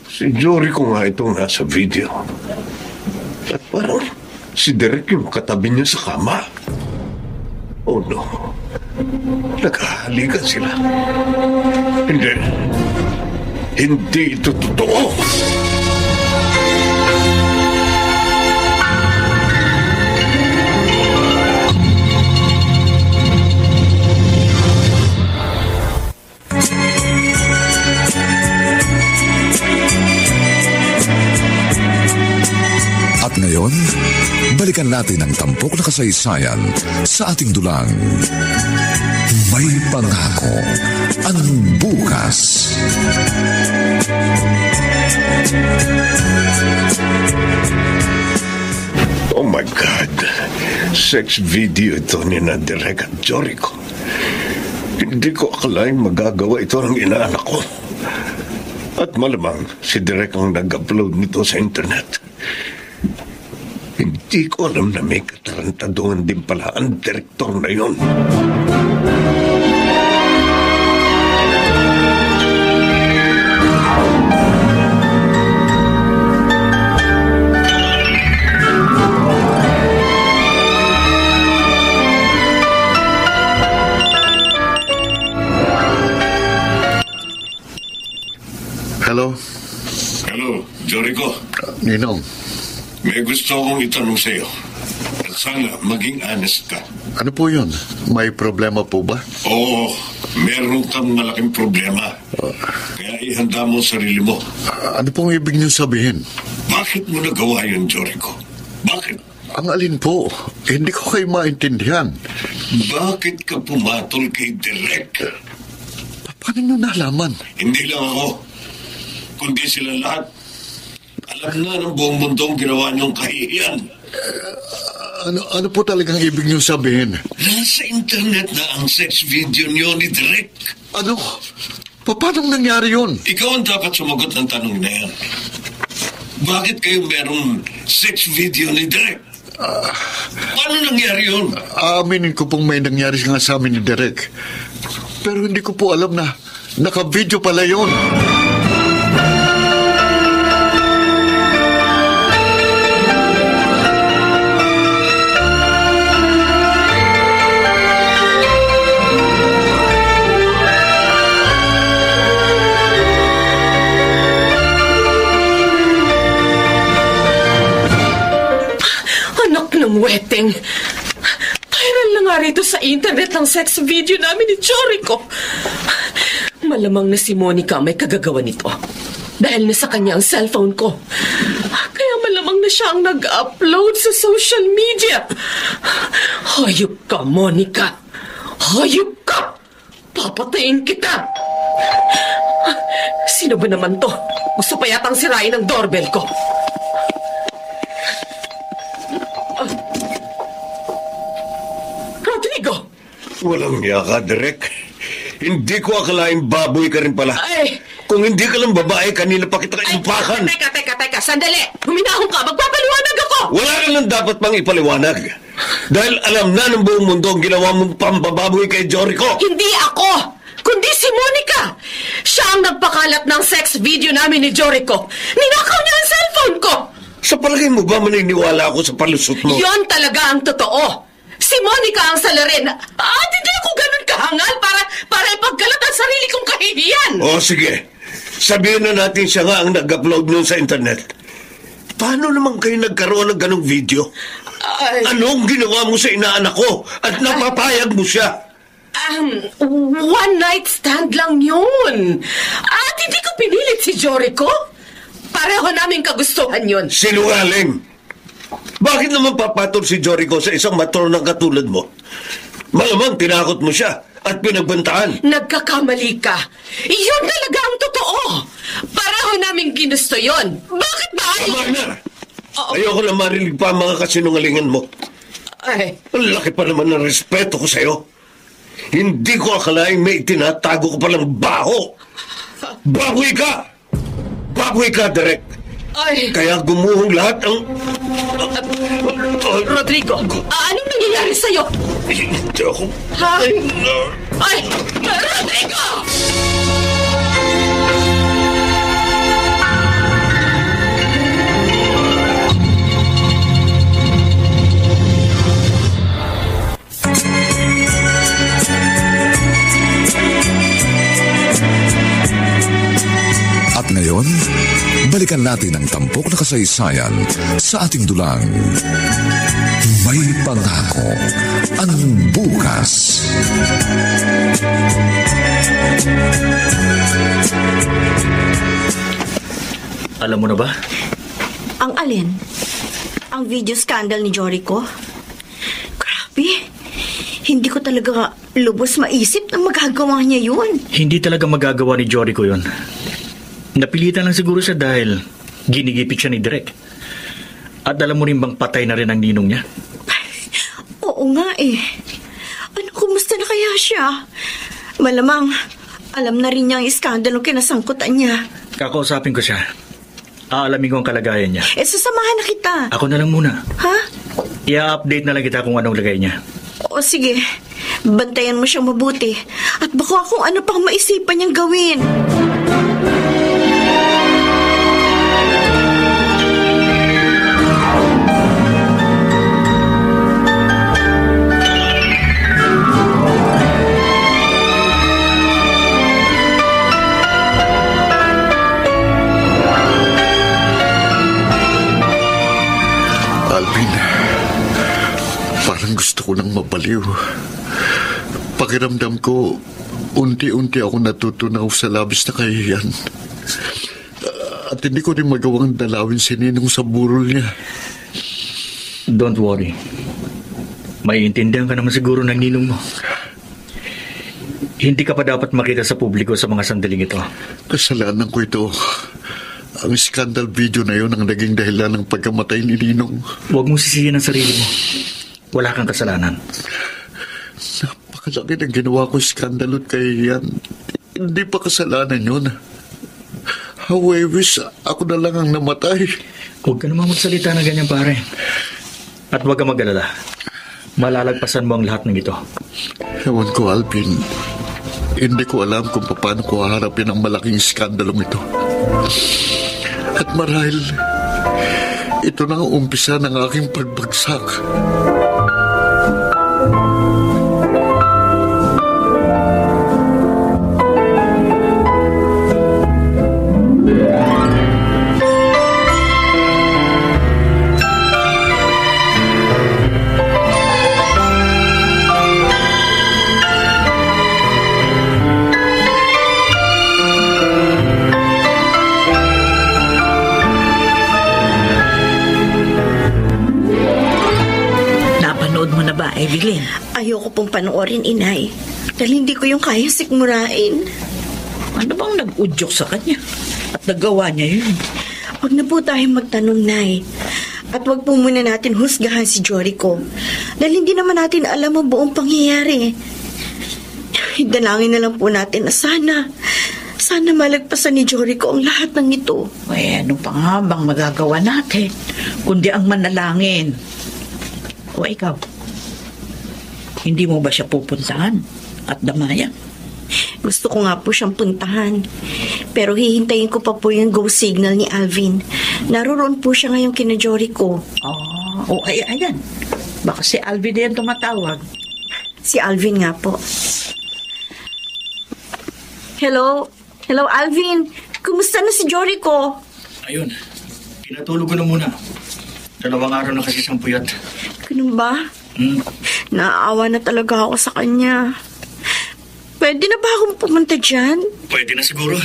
Si Jorico nga itong nasa video. At parang si Derek yung katabi niya sa kama. Oh no. Nagkahalikan sila. Hindi ito totoo. At ngayon, balikan natin ang tampok na kasaysayan sa ating dulang. May pangako ang bukas. Oh my God! Sex video ito ni Derek at Jorico. Hindi ko akalaing magagawa ito ng inaanak ko. At malamang si Derek ang nag-upload nito sa internet. Hindi ko alam na may katarantaduhan din pala ang direktor na yun. Hello? Hello, Jorico. Ninong, May gusto akong itanong sa'yo. At sana maging honest ka. ano po yun? May problema po ba? Oo, meron kang malaking problema. Kaya ihanda mo ang sarili mo. Ano pong ibig niyo sabihin? Bakit mo nagawa yun, Jorico? Bakit? Ang alin po? Hindi ko kayo maintindihan. Bakit ka pumatol kay Derek? Paano nyo nalaman? Hindi lang ako, kundi sila lahat. Alam na ng buong mundong ginawa niyong kahihiyan. Ano po talagang ibig niyo sabihin? Nasa internet na ang sex video niyo ni Derek. Ano? Paano nangyari yun? Ikaw ang dapat sumagot ng tanong na yan. Bakit kayo merong sex video ni Direk? Paano nangyari yun? Aminin ko pong may nangyari nga sa amin ni Derek. Pero hindi ko po alam na naka-video pala yun. Weteng. Viral na nga rito sa internet ang sex video namin ni Jorico. Malamang na si Monica may kagagawa nito. Dahil nasa kanya ang cellphone ko. Kaya malamang na siya ang nag-upload sa social media. Hayop ka, Monica. Hayop ka. Papatayin kita. Sino ba naman to? Gusto pa yatang sirain ang doorbell ko. Rodrigo! Walang niya ka, Direk. Hindi ko akalaing baboy ka rin pala. Ay! Kung hindi ka lang babae, kanina pa kita inupakan. Teka, sandali! Huminahon ka! Magpapaliwanag ako! Wala ka lang dapat pang ipaliwanag. Dahil alam na ng buong mundo ang ginawa mong pambababoy kay Jorico. Hindi ako! Kundi si Monica! Siya ang nagpakalat ng sex video namin ni Jorico. Ninakaw niya ang cellphone ko! Sa palagay mo ba maniniwala ako sa palusot mo? Yon talaga ang totoo. Si Monica ang salarin. At hindi ako ganun kahangal para ipagkalat ang sarili kong kahihiyan. O sige, sabihin na natin siya nga ang nag-upload nun sa internet. Paano naman kayo nagkaroon ng ganong video? Anong ginawa mo sa inaanak ko at napapayag mo siya? One night stand lang yun. At hindi ko pinilit si Jorico. Pareho namin kagustuhan yun. Sinungaling! Bakit naman papatol si Jorico sa isang matronang katulad mo? Malamang tinakot mo siya at pinagbantaan. Nagkakamali ka. Iyon talaga ang totoo. Pareho namin ginusto yun. Bakit ba? Tama na! Ayoko na marinig pa ang mga kasinungalingan mo. Ang laki pa naman ng respeto ko sa'yo. Hindi ko akalaing may tinatago ko palang baho. Baboy ka! Baboy ka, Direk. Kaya gumuhong lahat ang... Rodrigo, anong nangyayari sa'yo? Hindi ako... Ha? Rodrigo! At ngayon, balikan natin ang tampok na kasaysayan sa ating dulang. May pangako ang bukas. Alam mo na ba? Ang alin? Ang video scandal ni Jorico? Grabe. Hindi ko talaga lubos maisip na magagawa niya yun. Hindi talaga magagawa ni Jorico yun. Napilitan lang siguro siya dahil ginigipit siya ni Direk. At alam mo rin bang patay na rin ang ninong niya? Oo nga eh. Kumusta na kaya siya? Malamang, alam na rin niya ang iskandalo kinasangkutan niya. Kakausapin ko siya. Aalamin ko ang kalagayan niya. Sasamahan na kita. Ako na lang muna. Ha? I-update na lang kita kung anong lagay niya. O sige, bantayan mo siyang mabuti. At baka kung ano pang maisipan niyang gawin. Alvin, parang gusto ko nang mabaliw. Pakiramdam ko, unti-unti ako natutunaw sa labis na kahihiyan. At hindi ko rin magawang dalawin si Ninong sa burol niya. Don't worry. Maiintindihan ka naman siguro ng ninong mo. Hindi ka pa dapat makita sa publiko sa mga sandaling ito. Kasalanan ko ito. Ang scandal video na yun ang naging dahilan ng pagkamatay ni Ninong. Huwag mong sisihin ang sarili mo. Wala kang kasalanan. Napakalaki ng ginawa ko skandalot kay yan. Hindi pa kasalanan yun. How I wish ako na lang ang namatay. Huwag ka naman magsalita na ganyan, pare. At huwag ka mag-alala. Malalagpasan mo ang lahat ng ito. Ewan ko, Alvin. Hindi ko alam kung paano ko haharapin ang malaking skandalong ito. At marahil, ito na ang umpisa ng aking pagbagsak. Evelyn. Ayoko pong panoorin, Inay. Dahil hindi ko yung kayang sikmurain. Ano bang nag-udyok sa kanya? At nagawa niya yun? Huwag na po tayong magtanong, Nay. At huwag po muna natin husgahan si Jorico. Dahil hindi naman natin alam ang buong pangyayari. Idalangin na lang po natin na sana malagpasan ni Jorico ang lahat ng ito. Ano pa nga bang magagawa natin? Kundi ang manalangin. O ikaw, hindi mo ba siya pupuntahan at damayan? Gusto ko nga po siyang puntahan. Pero hihintayin ko pa po yung go signal ni Alvin. Naroon po siya ngayong kina Jorico. Ayan. Baka si Alvin na yan tumatawag. Si Alvin nga po. Hello, Alvin. Kumusta na si Jorico? Ayun, pinatulog ko na muna. 2 araw na kasi siyang puyat. Ganun ba? Naaawa na talaga ako sa kanya. Pwede na ba akong pumunta dyan? Pwede na siguro.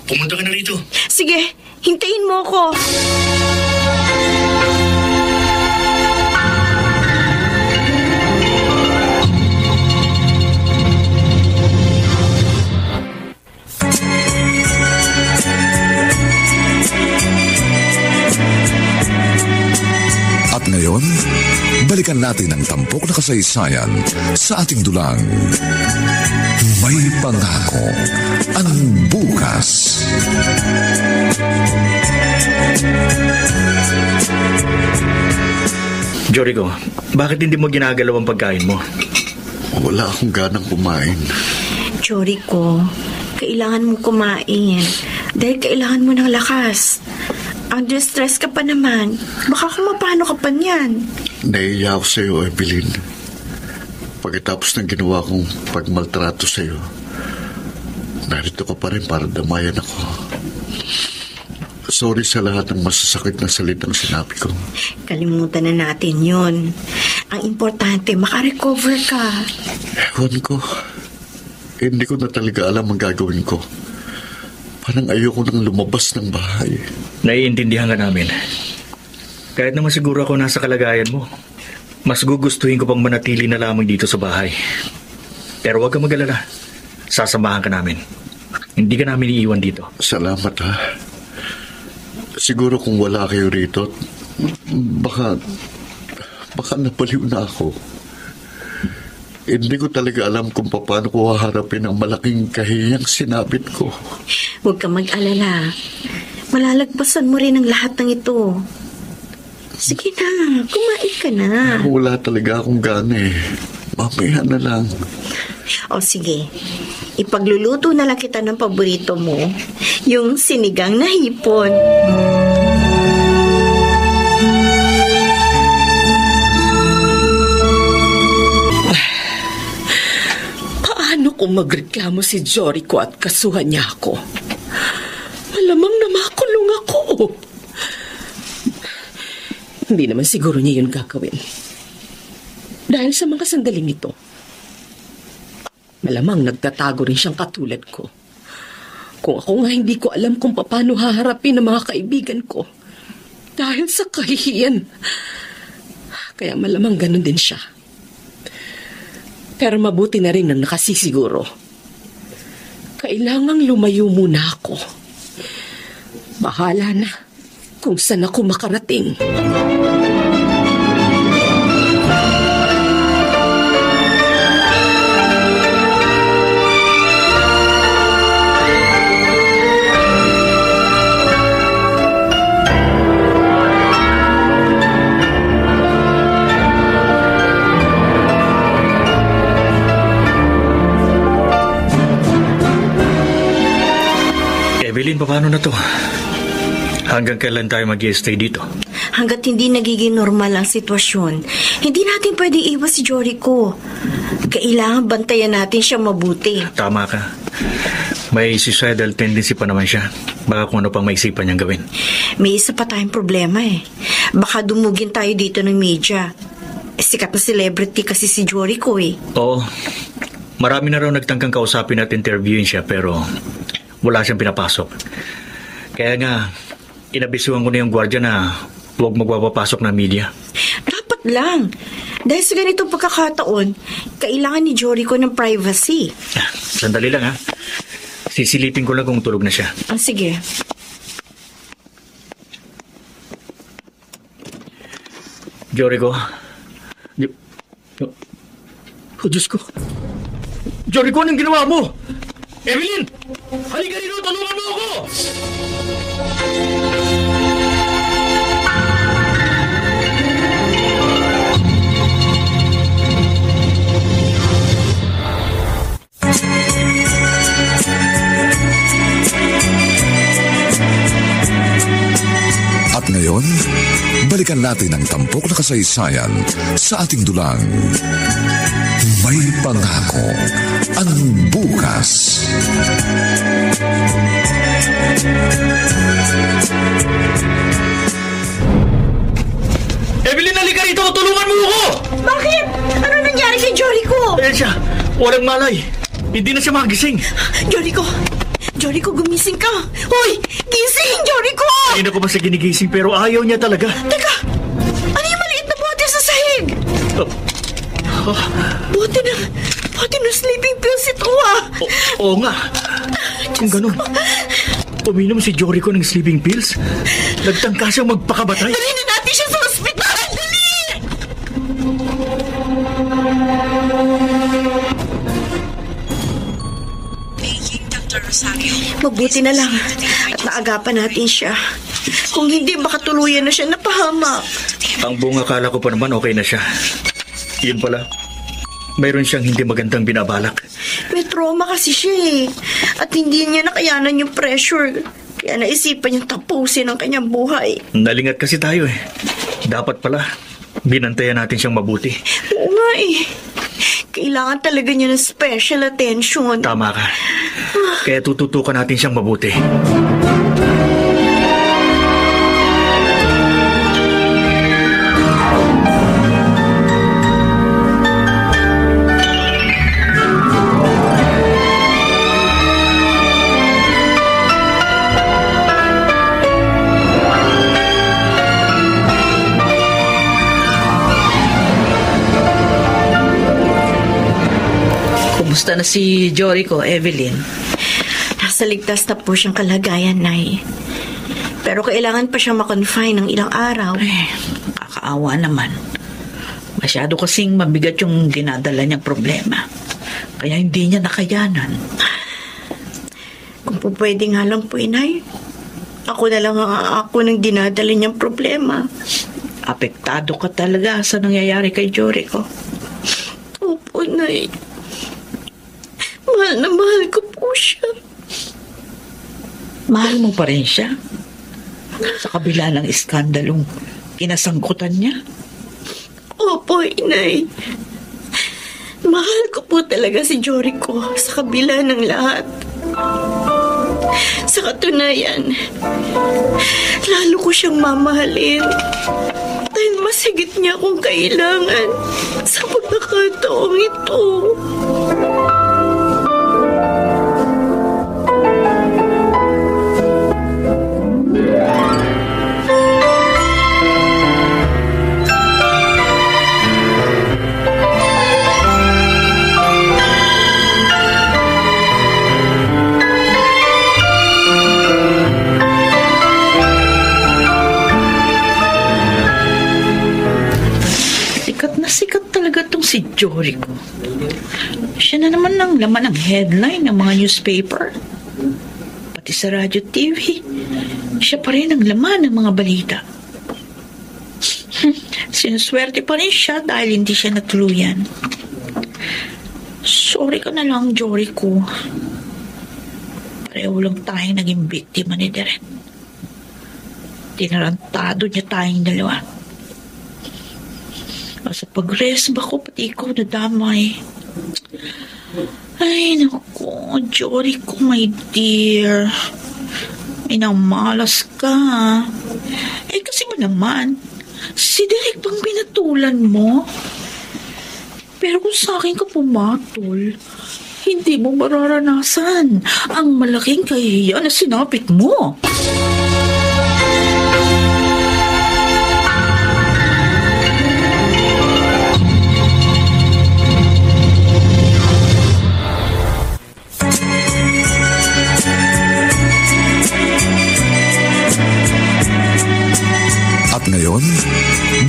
Pumunta ka na rito. Sige, hintayin mo ako. At ngayon, balikan natin ang tampok na kasaysayan sa ating dulang. May pangako ang bukas. Jorico, bakit hindi mo ginagalaw ang pagkain mo? Wala akong ganang kumain. Jorico, kailangan mo kumain. Dahil kailangan mo ng lakas. Ang distress ka pa naman. Baka kung mapano ka pa niyan. Naiiya ako sa'yo, Evelyn. Pagkatapos ng ginawa kong pagmaltrato sa'yo, narito ka pa rin para damayan ako. Sorry sa lahat ng masasakit na salitang sinabi ko. Kalimutan na natin yun. Ang importante, makarecover ka. Ewan ko. Hindi ko na talaga alam ang gagawin ko. Parang ayoko nang lumabas ng bahay. Naiintindihan ka namin. Kahit naman siguro ako nasa kalagayan mo, mas gugustuhin ko pang manatili na lamang dito sa bahay. Pero huwag kang mag-alala. Sasamahan ka namin. Hindi ka namin iiwan dito. Salamat, ha. Siguro kung wala kayo rito, baka napaliw na ako. Hindi ko talaga alam kung paano ko haharapin ang malaking kahiyang sinabit ko. Huwag kang mag-alala. Malalagpasan mo rin ang lahat ng ito. Sige na, kumain ka na. Wala talaga akong gana eh. Mamaya na lang. O sige, ipagluluto na lang kita ng paborito mo, yung sinigang na hipon. Paano kung magreklamo si Jorico at kasuhan niya ako? Malamang na makulong ako. Hindi naman siguro niya yun gagawin. Dahil sa mga sandaling ito, malamang nagtatago rin siyang katulad ko. Kung ako nga hindi ko alam kung paano haharapin ang mga kaibigan ko. Dahil sa kahihiyan. Kaya malamang ganun din siya. Pero mabuti na rin ang nakasisiguro. Kailangang lumayo muna ako. Bahala na kung saan ako makarating. paano na to? Hanggang kailan tayo mag-i-stay dito? Hanggat hindi nagiging normal ang sitwasyon, hindi natin pwede iwas si Joricho. Kailangan bantayan natin siya mabuti. Tama ka. May suicidal tendency pa naman siya. Baka kung ano pang maisipan niyang gawin. May isa pa tayong problema eh. Baka dumugin tayo dito ng media. Sikat na celebrity kasi si Joricho eh. Oo. Marami na raw nagtangkang kausapin at interviewin siya pero wala siyang pinapasok. Kaya nga, inabisuhan ko na yung gwardiya na huwag magpapapasok ng media. Dapat lang. Dahil sa ganitong pagkakataon, kailangan ni Joricho ng privacy. Sandali lang ha. Sisilipin ko lang kung tulog na siya. Sige. Joricho. Oh, Diyos ko. Joricho, anong ginawa mo? Evelyn! Halika rito! Tulungan mo ako! At ngayon, balikan natin ang tampok na kasaysayan sa ating dulang. May pangako ang bukas. Evelyn, halika rito! Tulungan mo ako! Bakit? Ano nangyari kay Joricho? Ayan siya! Walang malay! Hindi na siya magising! Joricho, gumising ka! Hoy! Gising, Joricho! Hindi na ko pa siya ginigising pero ayaw niya talaga. Teka! Ano yung maliit na bote sa sahig? Bote ng sleeping pills ito Oo nga. Kung ganun, uminom si Joricho ng sleeping pills, nagtangka siyang magpakabatay. Dali na natin siya sa ospital! Dali! Mabuti na lang at naagapan natin siya. Kung hindi, baka tuluyan na siya napahamak. Ang buong akala ko pa naman okay na siya. Yun pala, mayroon siyang hindi magandang binabalak. May trauma kasi siya eh. At hindi niya nakayanan yung pressure. Kaya naisipan niyang tapusin ang kanyang buhay. Nalingat kasi tayo eh. Dapat pala, binantayan natin siyang mabuti. Oo nga eh. Kailangan talaga niya ng special attention. Tama ka. Kaya tututukan natin siyang mabuti. Kumusta na si Joricho, Evelyn? Nasa ligtas na po siyang kalagayan, Nay. Pero kailangan pa siyang makonfine ng ilang araw. Kakaawa naman. Masyado kasing mabigat yung dinadala niyang problema. Kaya hindi niya nakayanan. Kung po pwede nga lang po, Inay. Ako na lang ng dinadala niyang problema. Apektado ka talaga sa nangyayari kay Joricho. Opo, Nay. Mahal na mahal ko po siya. Mahal mo pa rin siya? Sa kabila ng iskandalong kinasangkutan niya? Opo, Inay. Mahal ko po talaga si Joricho sa kabila ng lahat. Sa katunayan, lalo ko siyang mamahalin dahil mas higit niya akong kailangan sa pagkakataong ito. Sikat talaga tong si Joricho. Siya na naman ang laman ng headline ng mga newspaper. Pati sa radyo TV, siya pa rin ang laman ng mga balita. Sinuswerte pa rin siya dahil hindi siya natuluyan. Sorry ka na lang, Joricho. pareho lang tayong naging biktima ni Direk. Tinarantado niya tayong dalawa. Sa pag-resba ko, pati ikaw nadamay. Ay, naku, Jory ko, my dear. Minamalas ka. Eh, kasi mo naman, si Direk pang pinatulan mo. Pero kung sa akin ka pumatol, hindi mo mararanasan ang malaking kahihiyan na sinapit mo. At ngayon,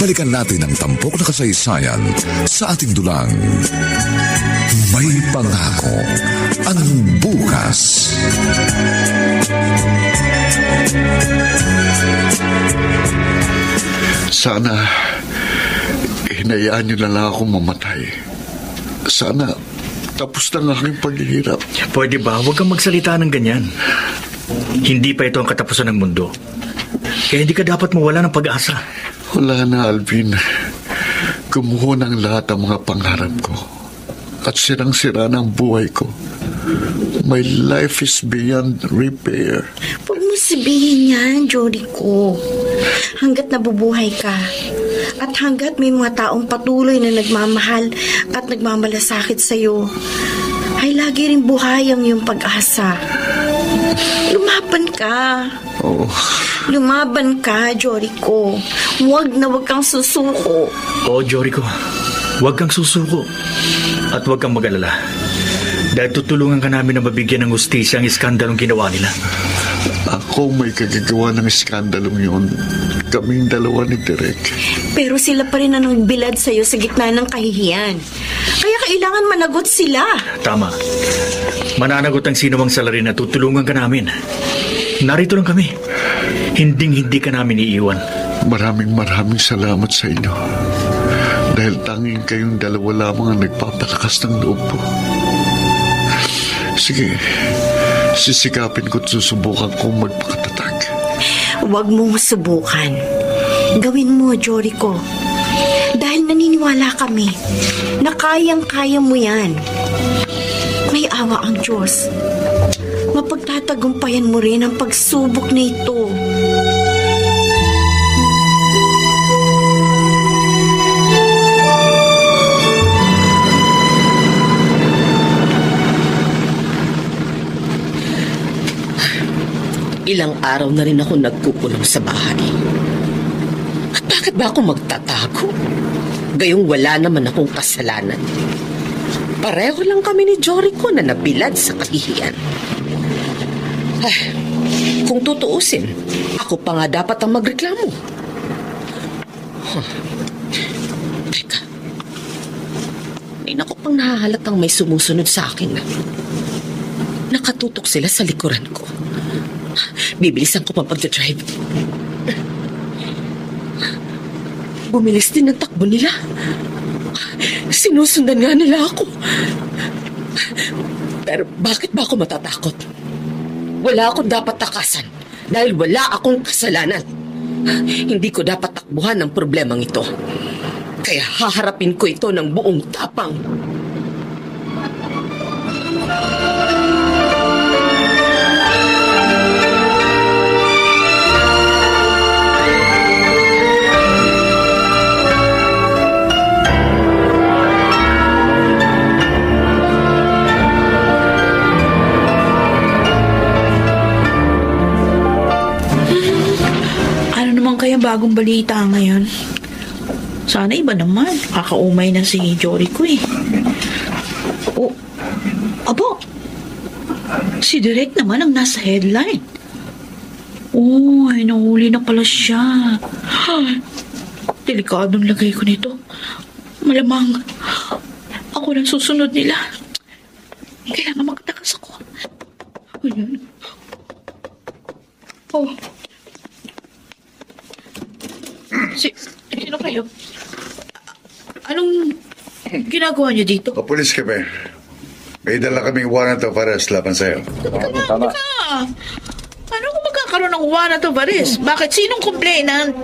balikan natin ang tampok na kasaysayan sa ating dulang. May pangako ang bukas. Sana, hinayaan niyo na lang ako mamatay. Sana, tapos na ang aking paghihirap. Pwede ba? Huwag kang magsalita ng ganyan. Hindi pa ito ang katapusan ng mundo. Kaya hindi ka dapat mawala ng pag-asa. Wala na, Alvin. Gumuho ng lahat ang mga pangarap ko. At sirang-sira ng buhay ko. My life is beyond repair. Huwag mo sabihin yan, Jory ko. Hanggat nabubuhay ka, at hanggat may mga taong patuloy na nagmamahal at nagmamalasakit sa'yo, ay lagi rin buhay ang iyong pag-asa. Lumaban ka. Oh. Lumaban ka, Jory ko. Huwag na huwag kang susuko. Oo, Jory ko. Huwag kang susuko. At huwag kang mag-alala. Dahil tutulungan ka namin na mabigyan ng hustisya ang iskandalong ginawa nila. Ako may kagagawa ng iskandalong yun. Kaming dalawa ni Direk. Pero sila pa rin ang nagbilad sa'yo sa gitna ng kahihiyan. Kaya kailangan managot sila. Tama. Mananagot ang sinumang salarin na tutulungan ka namin. Narito lang kami. Hinding-hindi ka namin iiwan. Maraming salamat sa inyo. Dahil tanging kayong dalawa lamang ang nagpapalakas ng loob ko. Sige, sisikapin ko't susubukan kong magpakatatag. Huwag mong subukan. Gawin mo, Jory ko. Dahil naniniwala kami na kayang-kaya mo yan. May awa ang Diyos. Mapagtatagumpayan mo rin ang pagsubok na ito. Ilang araw na rin ako nagkukulong sa bahay. At bakit ba ako magtatago? Gayong wala naman akong kasalanan. Pareho lang kami ni Jory ko na nabilad sa kahihiyan. Ay, kung tutuusin, ako pa nga dapat ang magreklamo. Teka, may naku pang nahahalatang may sumusunod sa akin. Nakatutok sila sa likuran ko. Bibilisan ko pa pagdadrive. Bumilis din ang takbo nila. Sinusundan nga nila ako. Pero bakit ba ako matatakot? Wala akong dapat takasan dahil wala akong kasalanan. Hindi ko dapat takbuhan ang problemang ito. Kaya haharapin ko ito ng buong tapang. Kaya bagong balita ngayon. Sana iba naman. Kakaumay na si Jory ko eh. Oh, abo. Si Direk naman ang nasa headline. Oh, ay nahuli na pala siya. Delikadong lagay ko nito. Malamang ako lang susunod nila. Kailangan magtakas ako. Ayan. Oh. Sino kayo? Anong ginagawa niyo dito? Kapulis kami. May dala kaming warrant of arrest laban sa'yo. Tama. Ano kung magkakaroon ng warrant of arrest? Bakit? Sinong complainant?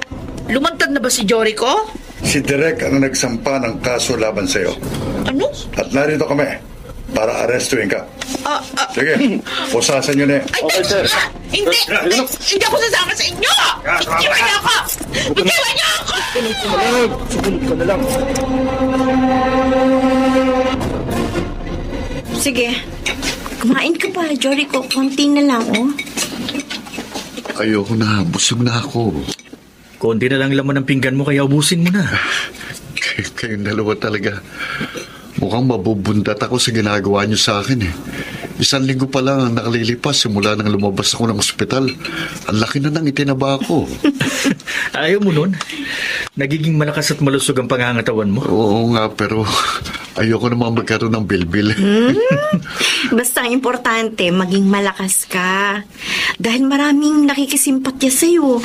Lumantad na ba si Jorico? Si Direk ang nagsampa ng kaso laban sa'yo. Ano? At narito kami para arestuin ka. Sige, pusasan nyo na yan. Ay, hindi ako sasama sa inyo! Iwan niyo ako! Iwan niyo ako! Sumunod ka na lang. Sige. Kumain ka pa, Jorico. Konti na lang, oh. Ayoko na, busog na ako. Konti na lang laman ng pinggan mo kaya ubusin mo na. Kayong dalawa talaga. Mukhang mabubundat ako sa ginagawa niyo sa akin eh. 1 linggo pa lang ang nakalilipas simula nang lumabas ako ng ospital. Ang laki na nang itinaba ako. Ayaw mo nun? Nagiging malakas at malusog ang pangangatawan mo. Oo nga, pero ayoko naman magkaroon ng bilbil. Basta ang importante, maging malakas ka. Dahil maraming nakikisimpatya sa'yo.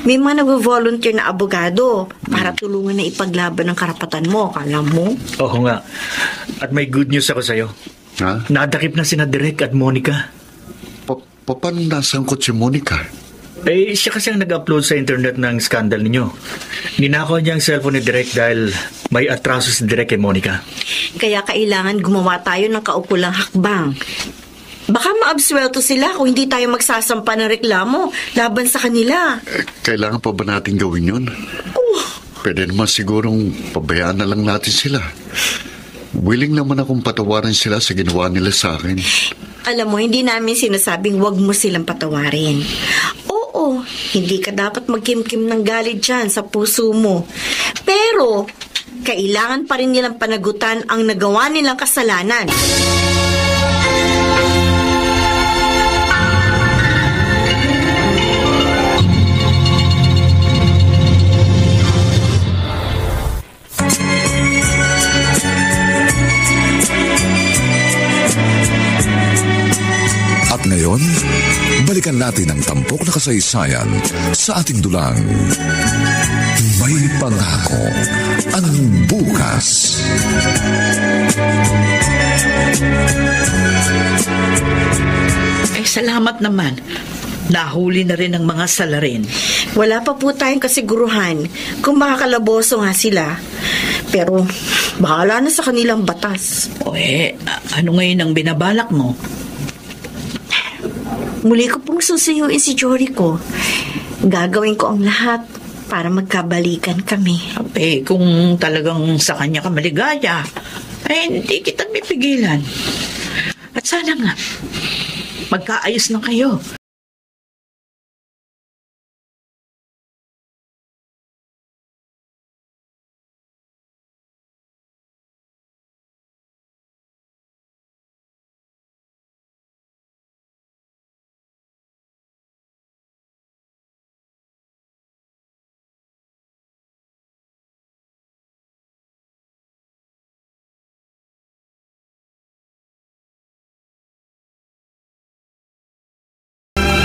May mga nag-volunteer na abogado para tulungan na ipaglaban ang karapatan mo. Kala mo? Oo nga. At may good news ako sa'yo. Ha? Nadakip na sina Direk at Monica. Paano nasangkot si Monica? Siya kasi ang nag-upload sa internet ng skandal ninyo. Ninakaw niya ang cellphone ni Direk dahil may atraso si Direk kay Monica. Kaya kailangan gumawa tayo ng kaukulang hakbang. Baka maabswelto sila kung hindi tayo magsasampa ng reklamo laban sa kanila. Kailangan pa ba natin gawin yun? Pwede naman sigurong pabayaan na lang natin sila. Willing naman akong patawarin sila sa ginawa nila sa akin. Alam mo, hindi namin sinasabing wag mo silang patawarin. Oo, hindi ka dapat magkimkim ng galit dyan sa puso mo. Pero, kailangan pa rin nilang panagutan ang nagawa nilang kasalanan. At ngayon, balikan natin ang tampok na kasaysayan sa ating dulang. May pangako ang bukas. Ay, salamat naman. Nahuli na rin ang mga salarin. Wala pa po tayong kasiguruhan kung makakalaboso nga sila. Pero, bahala na sa kanilang batas. Ano ngayon ang binabalak mo? Muli ko pong susuyuin si Jorico. Gagawin ko ang lahat para magkabalikan kami. Kung talagang sa kanya ka maligaya, hindi kita pipigilan. At sana nga, magkaayos na kayo.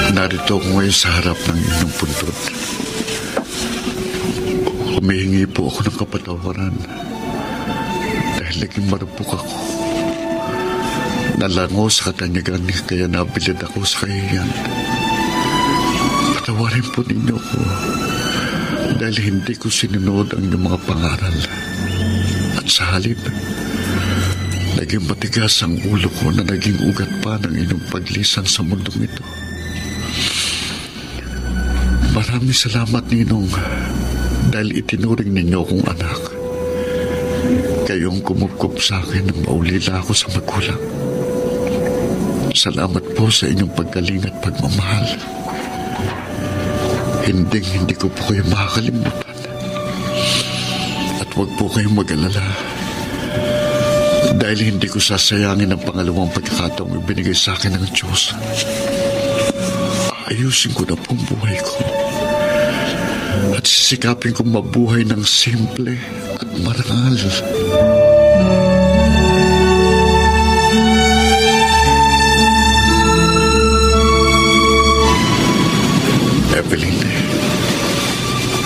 Narito ako ngayon sa harap ng inyong puntod. Humihingi po ako ng kapatawaran dahil naging marupok ako. Nalango sa katanyagan kaya nabilid ako sa kahihiyan. Patawarin po ninyo ako dahil hindi ko sinunod ang inyong mga pangaral. At sa halip, naging matigas ang ulo ko na naging ugat pa ng inyong paglisan sa mundong ito. Maraming salamat, Ninong, dahil itinuring ninyo akong anak. Kayong kumupkup sa akin nang maulila ako sa magulang. Salamat po sa inyong paggaling at pagmamahal. Hindi ko po kayo makakalimutan. At huwag po kayong mag-alala. Dahil hindi ko sasayangin ang pangalawang pagkakataong ibinigay sa akin ng Diyos. Ayusin ko na pong buhay ko. At sisikapin kong mabuhay ng simple at marangal. Evelyn,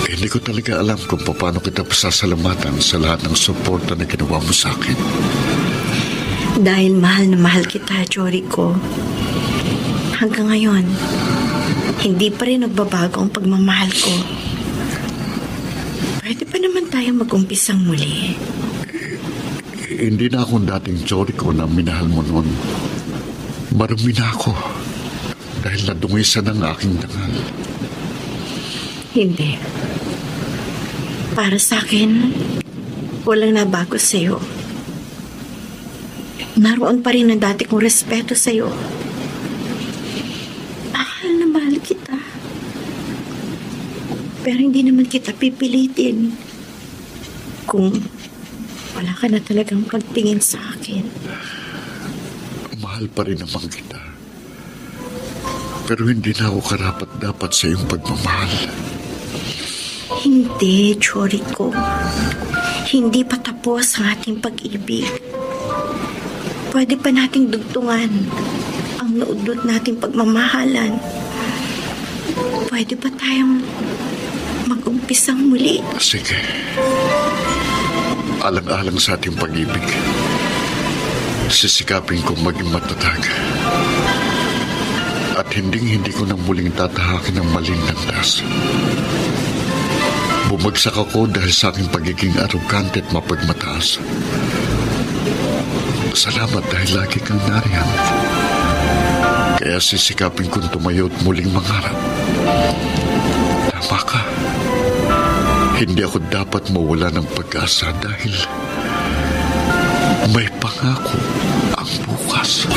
hindi ko talaga alam kung paano kita pasasalamatan sa lahat ng suporta na ginawa mo sa akin. Dahil mahal na mahal kita, Jorico. Hanggang ngayon, hindi pa rin nagbabago ang pagmamahal ko. Pwede pa naman tayo mag-umpisang muli. Hindi na akong dating Jorico na minahal mo noon. Marumi na ako dahil nadungisan ang aking dangal. Hindi. Para sa akin, walang nabago sa'yo. Naroon pa rin ang dati kong respeto sa'yo. Mahal na mahal kita. Pero hindi naman kita pipilitin kung wala ka na talagang pagtingin sa akin. Mahal pa rin naman kita. Pero hindi na ako karapat-dapat sa iyong pagmamahal. Hindi, Jorico. Hindi pa tapos ang ating pag-ibig. Pwede pa nating dugtungan ang naudlot nating pagmamahalan. Pwede pa tayong mag-umpisang muli. Sige. Alang-alang sa ating pag-ibig, sisikapin kong maging matatag. At hindi ko nang muling tatahakin ang maling landas. Bumagsak ako dahil sa aking pagiging arrogante at mapagmataas. Salamat dahil lagi kang nariyan. Kaya sisikapin kong tumayo at muling mangarap. Tama ka. Hindi ako dapat mawala ng pag-asa dahil may pangako ang bukas.